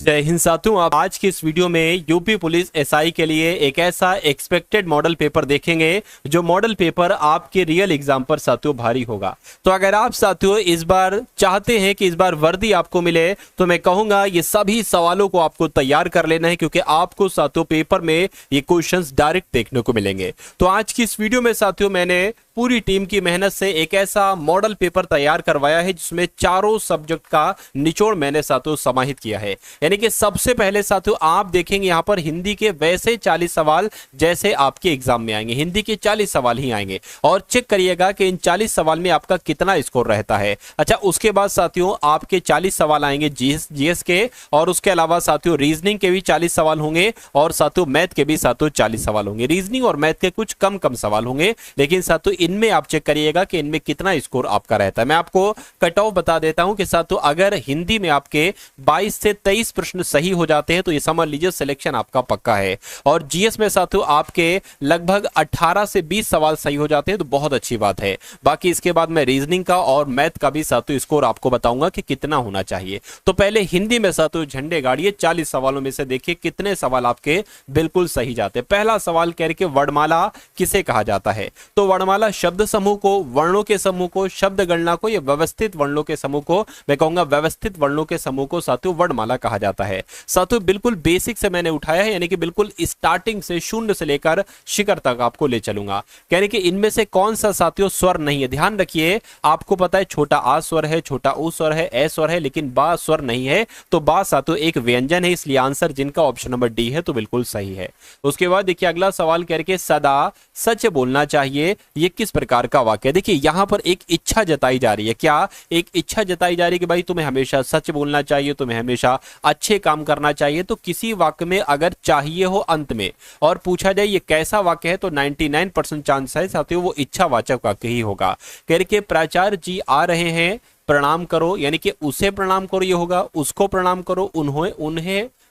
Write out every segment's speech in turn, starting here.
जय हिंद साथियों, आप आज की इस वीडियो में यूपी पुलिस एसआई के लिए एक ऐसा एक्सपेक्टेड मॉडल पेपर देखेंगे जो मॉडल पेपर आपके रियल एग्जाम पर साथियों भारी होगा। तो अगर आप साथियों इस बार चाहते हैं कि इस बार वर्दी आपको मिले तो मैं कहूंगा ये सभी सवालों को आपको तैयार कर लेना है, क्योंकि आपको साथियों पेपर में ये क्वेश्चंस डायरेक्ट देखने को मिलेंगे। तो आज की इस वीडियो में साथियों मैंने पूरी टीम की मेहनत से एक ऐसा मॉडल पेपर तैयार करवाया है जिसमें चारों सब्जेक्ट का निचोड़ मैंने साथियों समाहित किया है। यानी कि सबसे पहले साथियों आप देखेंगे यहां पर हिंदी के वैसे 40 सवाल जैसे आपके एग्जाम में आएंगे, हिंदी के 40 सवाल ही आएंगे और चेक करिएगा कि इन 40 सवाल में आपका कितना स्कोर रहता है। अच्छा, उसके बाद साथियों आपके 40 सवाल आएंगे जीएस के, और उसके अलावा साथियों रीजनिंग के भी 40 सवाल होंगे और साथियों मैथ के भी साथियों 40 सवाल होंगे। रीजनिंग और मैथ के कुछ कम कम सवाल होंगे, लेकिन साथियों इनमें आप चेक करिएगा कि इनमें कितना स्कोर आपका रहता है। मैं आपको कट ऑफ बता देता हूं कि साथियों अगर हिंदी में आपके 22 से 23 प्रश्न सही हो जाते हैं तो ये समझ लीजिए सिलेक्शन आपका पक्का है। और जीएस में साथियों आपके लगभग 18 से 20 सवाल सही हो जाते हैं तो बहुत अच्छी बात है। बाकी इसके बाद मैं रीजनिंग का और मैथ का भी साथियों स्कोर आपको बताऊंगा कि कितना होना चाहिए। तो पहले हिंदी में साथियों झंडे गाड़िए, 40 सवालों में से देखिए कितने सवाल आपके बिल्कुल सही जाते हैं। पहला सवाल कह रहे कि वर्णमाला किसे कहा जाता है? तो वर्णमाला शब्द समूह को, वर्णों के समूह को, शब्द गणना को या व्यवस्थित वर्णों के समूह को, मैं कहूंगा व्यवस्थित वर्णों के समूह को साथियों वर्णमाला कहा जाता है। साथियों बिल्कुल बेसिक से मैंने उठाया है, यानी कि बिल्कुल स्टार्टिंग से शून्य से लेकर शिखर तक आपको ले चलूंगा। यानी कि इनमें से कौन सा साथियों स्वर नहीं है? ध्यान रखिए, आपको पता है छोटा आ स्वर है, छोटा उ स्वर है, ए स्वर है, लेकिन बा स्वर नहीं है। तो बा साथियों एक व्यंजन है, इसलिए आंसर जिनका ऑप्शन नंबर डी है तो बिल्कुल सही है। उसके बाद देखिए अगला सवाल करके सदा सच बोलना चाहिए, ये किस प्रकार का वाक्य है? देखिए यहां पर एक इच्छा जताई जा रही है। क्या एक इच्छा जताई जा रही है कि भाई तुम्हें हमेशा सच बोलना चाहिए, तुम्हें हमेशा अच्छे काम करना चाहिए। तो किसी वाक्य में अगर चाहिए हो अंत में और पूछा जाए ये कैसा वाक्य है तो 99% चांस है साथियों वो इच्छावाचक वाक्य ही होगा। कह रहे कि प्राचार्य जी आ रहे हैं, प्रणाम करो, यानी कि उसे प्रणाम करो ये होगा, उसको प्रणाम करो,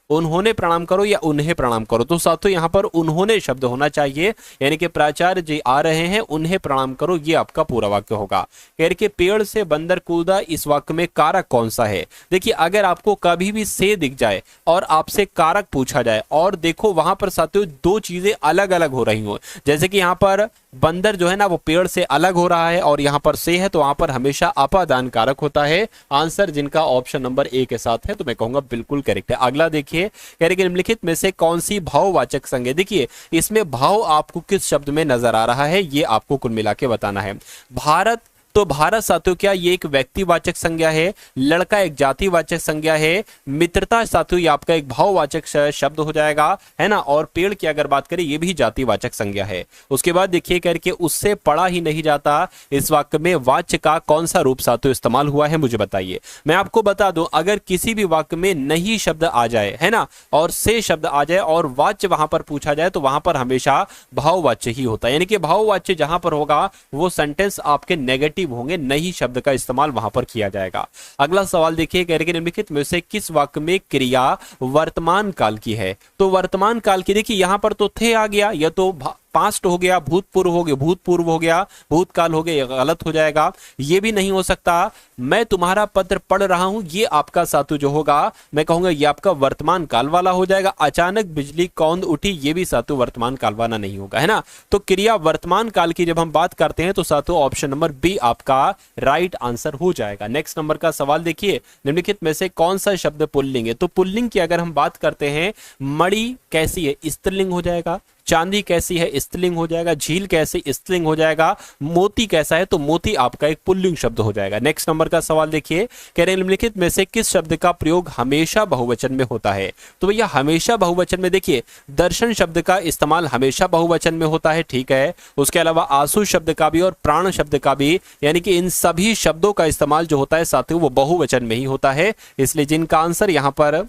उन्होंने प्रणाम करो या उन्हें प्रणाम करो। तो साथियों यहां पर उन्होंने शब्द होना चाहिए, यानी कि प्राचार्य जी आ रहे हैं, उन्हें प्रणाम करो, ये आपका पूरा वाक्य होगा। कह रहे कि पेड़ से बंदर कूदा, इस वाक्य में कारक कौन सा है? देखिए अगर आपको कभी भी से दिख जाए और आपसे कारक पूछा जाए और देखो वहां पर साथियों दो चीजें अलग अलग हो रही हो, जैसे कि यहां पर बंदर जो है ना वो पेड़ से अलग हो रहा है और यहां पर से है, तो वहां पर हमेशा अपादान कारक होता है। आंसर जिनका ऑप्शन नंबर ए के साथ है तो मैं कहूंगा बिल्कुल करेक्ट है। अगला देखिए कह रहे कि निम्नलिखित में से कौन सी भाववाचक संज्ञा, देखिए इसमें भाव आपको किस शब्द में नजर आ रहा है ये आपको कुल मिला के बताना है। भारत, तो भारत साथियों क्या ये एक व्यक्तिवाचक संज्ञा है? लड़का एक जातिवाचक संज्ञा है। मित्रता साथियों ये आपका एक भाववाचक शब्द हो जाएगा, है ना। और पेड़ की अगर बात करें ये भी जातिवाचक संज्ञा है। उसके बाद देखिए करके उससे पढ़ा ही नहीं जाता, इस वाक्य में वाच्य का कौन सा रूप साथियों इस्तेमाल हुआ है मुझे बताइए। मैं आपको बता दूं अगर किसी भी वाक्य में नहीं शब्द आ जाए, है ना, और से शब्द आ जाए और वाच्य वहां पर पूछा जाए तो वहां पर हमेशा भाववाच्य ही होता है। यानी कि भाववाच्य जहां पर होगा वो सेंटेंस आपके नेगेटिव होंगे, नहीं शब्द का इस्तेमाल वहां पर किया जाएगा। अगला सवाल देखिए कह रहे कि निम्नलिखित में से किस वाक्य में क्रिया वर्तमान काल की है? तो वर्तमान काल की देखिए यहां पर तो थे आ गया, या तो पास्ट हो गया, भूतपूर्व हो गया, भूतपूर्व हो गया, भूतकाल हो गया, ये गलत हो जाएगा। ये भी नहीं हो सकता मैं तुम्हारा पत्र पढ़ रहा हूं, ये आपका साथियों जो होगा मैं कहूंगा ये आपका वर्तमान काल वाला हो जाएगा। अचानक बिजली कौंध उठी, ये भी साथियों वर्तमान काल वाला नहीं होगा, है ना। तो क्रिया वर्तमान काल की जब हम बात करते हैं तो साथियों ऑप्शन नंबर बी आपका राइट आंसर हो जाएगा। नेक्स्ट नंबर का सवाल देखिए निम्नलिखित में से कौन सा शब्द पुल्लिंग है? तो पुल्लिंग की अगर हम बात करते हैं, मणि कैसी है? स्त्रीलिंग हो जाएगा। चांदी कैसी है? स्त्रीलिंग हो जाएगा। झील कैसी? स्त्रीलिंग हो जाएगा। मोती कैसा है? तो मोती आपका एक पुल्लिंग शब्द हो जाएगा। नेक्स्ट नंबर का सवाल देखिए कह रहे हैं निम्नलिखित में से किस शब्द का प्रयोग हमेशा बहुवचन में होता है? तो भैया हमेशा बहुवचन में देखिए दर्शन शब्द का इस्तेमाल हमेशा बहुवचन में होता है, ठीक है। उसके अलावा आंसू शब्द का भी और प्राण शब्द का भी, यानी कि इन सभी शब्दों का इस्तेमाल जो होता है साथियों वो बहुवचन में ही होता है। इसलिए जिनका आंसर यहां पर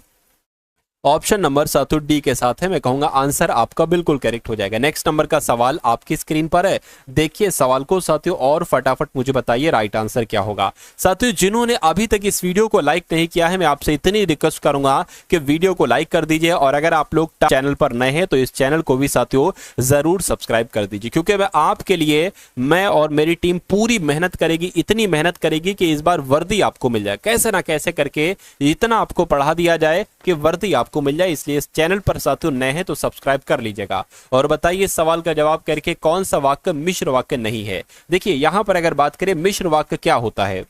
ऑप्शन नंबर सातों डी के साथ है। मैं कहूंगा आंसर आपका बिल्कुल करेक्ट हो जाएगा। नेक्स्ट नंबर का सवाल आपकी स्क्रीन पर है, देखिए सवाल को साथियों और फटाफट मुझे बताइए राइट आंसर क्या होगा। साथियों जिन्होंने अभी तक इस वीडियो को लाइक नहीं किया है, मैं आपसे इतनी रिक्वेस्ट करूंगा कि वीडियो को लाइक कर दीजिए, और अगर आप लोग चैनल पर नए हैं तो इस चैनल को भी साथियों जरूर सब्सक्राइब कर दीजिए, क्योंकि मैं आपके लिए, मैं और मेरी टीम पूरी मेहनत करेगी, इतनी मेहनत करेगी कि इस बार वर्दी आपको मिल जाए, कैसे ना कैसे करके इतना आपको पढ़ा दिया जाए कि वर्दी आपको मिल जाए। इसलिए इस चैनल पर साथियों नए हैं तो सब्सक्राइब कर लीजिएगा। और बताइए इस सवाल का जवाब करके कौन सा वाक्य मिश्र वाक्य नहीं है। देखिए यहां पर अगर बात करें मिश्र वाक्य क्या होता है,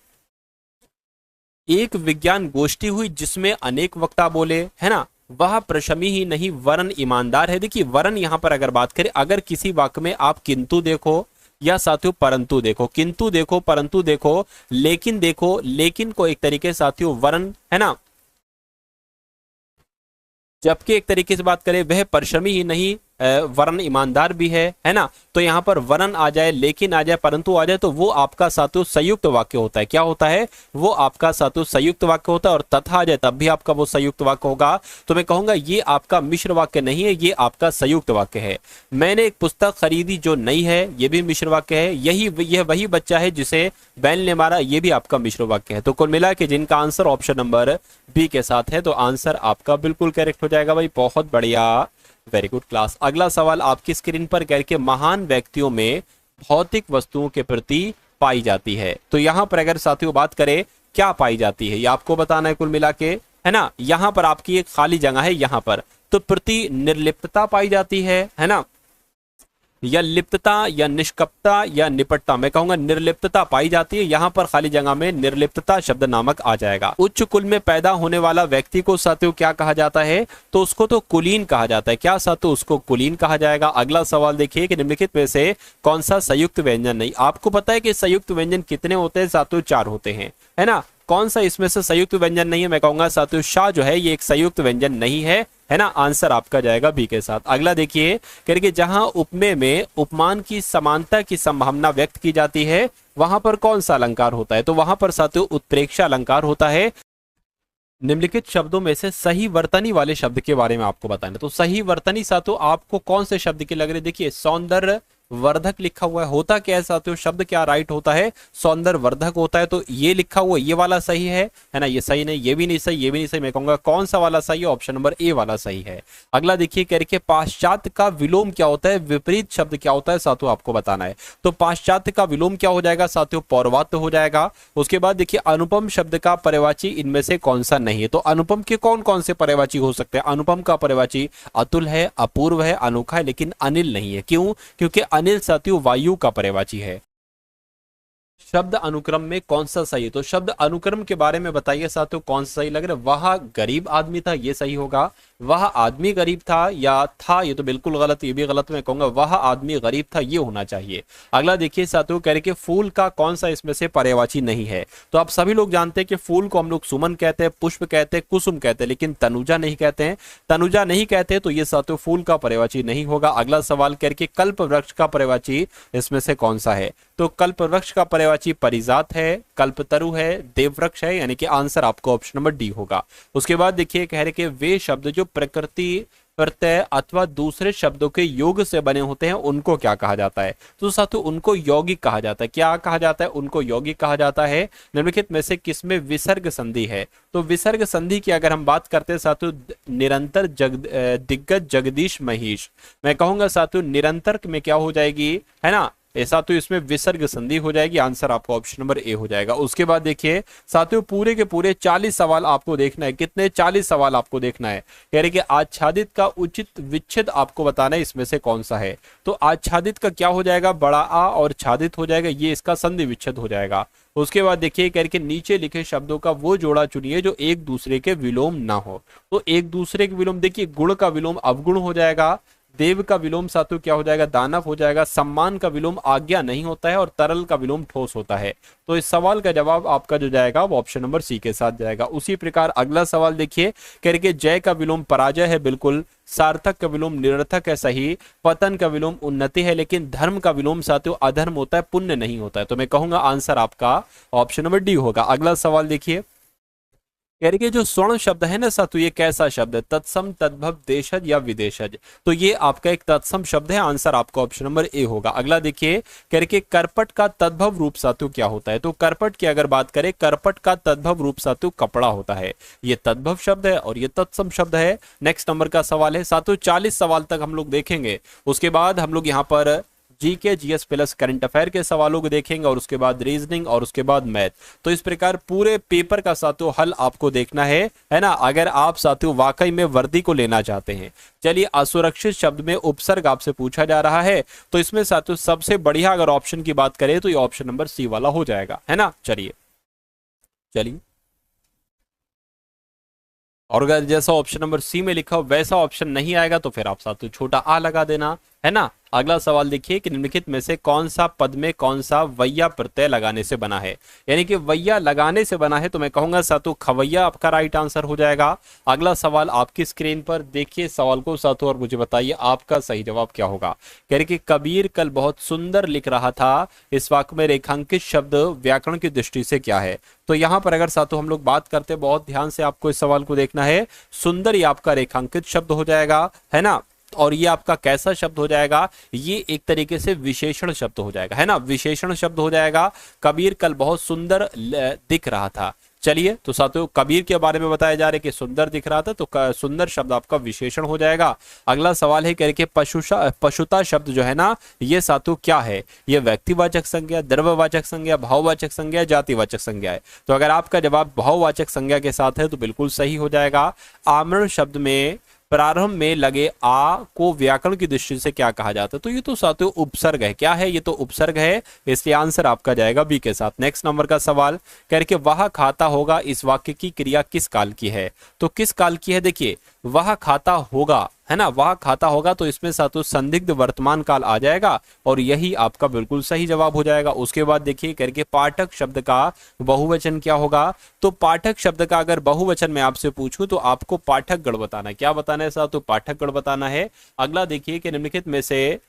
एक विज्ञान गोष्ठी हुई जिसमें अनेक वक्ता बोले, है ना, वह प्रशमी ही नहीं वरन ईमानदार है। देखिए वरन यहां पर अगर बात करें, अगर किसी वाक्य में आप किंतु देखो या साथियों परंतु देखो, किंतु देखो, परंतु देखो, लेकिन देखो, लेकिन को एक तरीके साथियों वरन, है ना, जबकि एक तरीके से बात करें वह परिश्रमी ही नहीं वरन ईमानदार भी है ना, तो यहां पर वरन आ जाए, लेकिन आ जाए, परंतु आ जाए, तो वो आपका साथियों संयुक्त वाक्य होता है। क्या होता है, वो आपका साथियों संयुक्त वाक्य होता है। और तथा आ जाए तब भी आपका वो संयुक्त वाक्य होगा। तो मैं कहूंगा ये आपका मिश्र वाक्य नहीं है, ये आपका संयुक्त वाक्य है। मैंने एक पुस्तक खरीदी जो नई है, ये भी मिश्र वाक्य है। यह वही बच्चा है जिसे बैल ने मारा, ये भी आपका मिश्र वाक्य है। तो कुल मिला के जिनका आंसर ऑप्शन नंबर बी के साथ है, तो आंसर आपका बिल्कुल करेक्ट हो जाएगा भाई। बहुत बढ़िया, वेरी गुड क्लास। अगला सवाल आपकी स्क्रीन पर करके महान व्यक्तियों में भौतिक वस्तुओं के प्रति पाई जाती है। तो यहां पर अगर साथियों बात करें क्या पाई जाती है, ये आपको बताना है कुल मिला के, है ना। यहां पर आपकी एक खाली जगह है, यहां पर तो प्रति निर्लिप्तता पाई जाती है ना, या लिप्तता या निष्कपता या निपटता। मैं कहूंगा निर्लिप्तता पाई जाती है, यहां पर खाली जगह में निर्लिप्तता शब्द नामक आ जाएगा। उच्च कुल में पैदा होने वाला व्यक्ति को साथियों क्या कहा जाता है, तो उसको तो कुलीन कहा जाता है। क्या साथियों, उसको कुलीन कहा जाएगा। अगला सवाल देखिए कि निम्नलिखित में से कौन सा संयुक्त व्यंजन नहीं। आपको पता है कि संयुक्त व्यंजन कितने होते हैं साथियों, 4 होते हैं, है ना। कौन सा इसमें से संयुक्त व्यंजन नहीं है, मैं कहूंगा साथियों शाह जो है ये एक संयुक्त व्यंजन नहीं है ना। आंसर आपका जाएगा बी के साथ। अगला देखिए करके जहां उपमेय में उपमान की समानता की संभावना व्यक्त की जाती है, वहां पर कौन सा अलंकार होता है, तो वहां पर साथियों उत्प्रेक्षा अलंकार होता है। निम्नलिखित शब्दों में से सही वर्तनी वाले शब्द के बारे में आपको बताना। तो सही वर्तनी साथियों आपको कौन से शब्द की लग रही है, देखिए सौंदर्य वर्धक लिखा हुआ है, होता क्या है साथियों, शब्द क्या राइट होता है, सौंदर्य वर्धक होता है। तो ये लिखा हुआ ये वाला सही है ना, ये सही नहीं, ये भी नहीं सही, ये भी नहीं सही। मैं कहूंगा कौन सा वाला सही है, ऑप्शन नंबर ए वाला सही है। अगला देखिए करके पाश्चात्य का विलोम क्या होता है, विपरीत शब्द क्या होता है साथियों आपको बताना है। तो पाश्चात्य का विलोम क्या हो जाएगा साथियों, पौर्वात्य हो जाएगा। उसके बाद देखिए अनुपम शब्द का पर्यायवाची इनमें से कौन सा नहीं है, तो अनुपम के कौन कौन से पर्यायवाची हो सकते हैं। अनुपम का पर्यायवाची अतुल है, अपूर्व है, अनोखा है, लेकिन अनिल नहीं है। क्यों, क्योंकि अनिल साथियों वायु का पर्यायवाची है। शब्द अनुक्रम में कौन सा सही है, तो शब्द अनुक्रम के बारे में बताइए साथियों कौन सा सही लग रहा है। वह गरीब आदमी था, ये सही होगा। वह आदमी गरीब था या था, ये तो बिल्कुल गलत, ये भी गलत। मैं कहूंगा वह आदमी गरीब था, ये होना चाहिए। अगला देखिए साथियों कह रहे कि फूल का कौन सा इसमें से पर्यायवाची नहीं है। तो आप सभी लोग जानते हैं कि फूल को हम लोग सुमन कहते हैं, पुष्प कहते हैं, कुसुम कहते हैं, लेकिन तनुजा नहीं कहते हैं। तनुजा नहीं कहते तो ये साथियों फूल का पर्यायवाची नहीं होगा। अगला सवाल कह रहे कि कल्प वृक्ष का पर्यायवाची इसमें से कौन सा है, तो कल्प वृक्ष का पर्यायवाची परिजात है, कल्पतरु है, देववृक्ष है, यानी कि आंसर आपको ऑप्शन नंबर डी होगा। उसके बाद देखिए कह रहे कि वे शब्द जो प्रकृति प्रत्यय अथवा दूसरे शब्दों के योग से बने होते हैं उनको क्या कहा जाता है, तो साथियों उनको यौगिक कहा जाता है। क्या कहा जाता है, उनको यौगिक कहा जाता है। निम्नलिखित में से किसमें विसर्ग संधि है, तो विसर्ग संधि की अगर हम बात करते हैं साथियों निरंतर दिग्गज जगदीश महेश, मैं कहूंगा साथियों निरंतर में क्या हो जाएगी, है ना, ऐसा तो इसमें विसर्ग संधि हो जाएगी। आंसर आपको ऑप्शन नंबर ए हो जाएगा। उसके बाद देखिए साथियों पूरे के पूरे 40 सवाल आपको देखना है। कितने, 40 सवाल आपको देखना है। कह रहे कि आच्छादित का उचित विच्छेद आपको बताना है इसमें से कौन सा है, तो आच्छादित का क्या हो जाएगा, बड़ा आ और छादित हो जाएगा, ये इसका संधि विच्छेद हो जाएगा। उसके बाद देखिए करके नीचे लिखे शब्दों का वो जोड़ा चुनिए जो एक दूसरे के विलोम ना हो। तो एक दूसरे के विलोम देखिए गुण का विलोम अवगुण हो जाएगा, देव का विलोम साथियों क्या हो जाएगा, दानव हो जाएगा, सम्मान का विलोम आज्ञा नहीं होता है, और तरल का विलोम ठोस होता है। तो इस सवाल का जवाब आपका जो जाएगा वो ऑप्शन नंबर सी के साथ जाएगा। उसी प्रकार अगला सवाल देखिए करके जय का विलोम पराजय है, बिल्कुल। सार्थक का विलोम निरर्थक है, सही। पतन का विलोम उन्नति है, लेकिन धर्म का विलोम साथियों अधर्म होता है, पुण्य नहीं होता है। तो मैं कहूंगा आंसर आपका ऑप्शन नंबर डी होगा। अगला सवाल देखिए कह रही कि जो स्वर्ण शब्द है ना साथु, ये कैसा शब्द है? तत्सम, तद्भव, देशज या विदेशज? तो ये आपका एक तत्सम शब्द है, आंसर आपका ऑप्शन नंबर ए होगा। अगला देखिए, कह रही कि करपट का तद्भव रूप साथु क्या होता है? तो करपट की अगर बात करें, करपट का तद्भव रूप साथु कपड़ा होता है। ये तद्भव शब्द है और ये तत्सम शब्द है। नेक्स्ट नंबर का सवाल है साथु, 40 सवाल तक हम लोग देखेंगे, उसके बाद हम लोग यहाँ पर GK GS plus current affair के सवालों को देखेंगे और उसके बाद रीजनिंग और उसके बाद मैथ। तो इस प्रकार पूरे पेपर का साथियों हल आपको देखना है ना, अगर आप साथियों वाकई में वर्दी को लेना चाहते हैं। चलिए, असुरक्षित शब्द में उपसर्ग आपसे पूछा जा रहा है, तो इसमें साथियों सबसे बढ़िया अगर ऑप्शन की बात करें तो ये ऑप्शन नंबर सी वाला हो जाएगा, है ना। चलिए चलिए, और अगर जैसा ऑप्शन नंबर सी में लिखा हो वैसा ऑप्शन नहीं आएगा तो फिर आप साथियों छोटा आ लगा देना, है ना। अगला सवाल देखिए कि निम्नलिखित में से कौन सा पद में कौन सा वैया प्रत्यय लगाने से बना है? यानी कि वैया लगाने से बना है तो मैं कहूंगा सातु खवैया आपका राइट आंसर हो जाएगा। अगला सवाल आपकी स्क्रीन पर देखिए सवाल को सातु और मुझे बताइए आपका सही जवाब क्या होगा। कह रहे कि कबीर कल बहुत सुंदर लिख रहा था, इस वाक्य में रेखांकित शब्द व्याकरण की दृष्टि से क्या है? तो यहां पर अगर सातु हम लोग बात करते हैं, बहुत ध्यान से आपको इस सवाल को देखना है। सुंदर ये आपका रेखांकित शब्द हो जाएगा, है ना। और ये आपका कैसा शब्द हो जाएगा? ये एक तरीके से विशेषण शब्द हो जाएगा, है ना, विशेषण शब्द हो जाएगा। कबीर कल बहुत सुंदर दिख रहा था। चलिए, तो साथियों कबीर के बारे में बताया जा रहा है कि सुंदर दिख रहा था, तो सुंदर शब्द आपका विशेषण हो जाएगा। अगला सवाल है कह रहे कि पशुता शब्द जो है ना, ये साथियों क्या है? ये व्यक्तिवाचक संज्ञा, द्रव्यवाचक संज्ञा, भाववाचक संज्ञा, जातिवाचक संज्ञा है। तो अगर आपका जवाब भाववाचक संज्ञा के साथ है तो बिल्कुल सही हो जाएगा। आमरण शब्द में प्रारंभ में लगे आ को व्याकरण की दृष्टि से क्या कहा जाता है? तो ये तो साथियों उपसर्ग है। क्या है? ये तो उपसर्ग है, इसलिए आंसर आपका जाएगा बी के साथ। नेक्स्ट नंबर का सवाल करके वह खाता होगा, इस वाक्य की क्रिया किस काल की है? तो किस काल की है? देखिए, वह खाता होगा, है ना, वह खाता होगा, तो इसमें साथियों संदिग्ध वर्तमान काल आ जाएगा और यही आपका बिल्कुल सही जवाब हो जाएगा। उसके बाद देखिए करके पाठक शब्द का बहुवचन क्या होगा? तो पाठक शब्द का अगर बहुवचन मैं आपसे पूछूं तो आपको पाठक गण बताना है। क्या बताना है साथियों? पाठक गण बताना है। अगला देखिए कि निम्नलिखित में से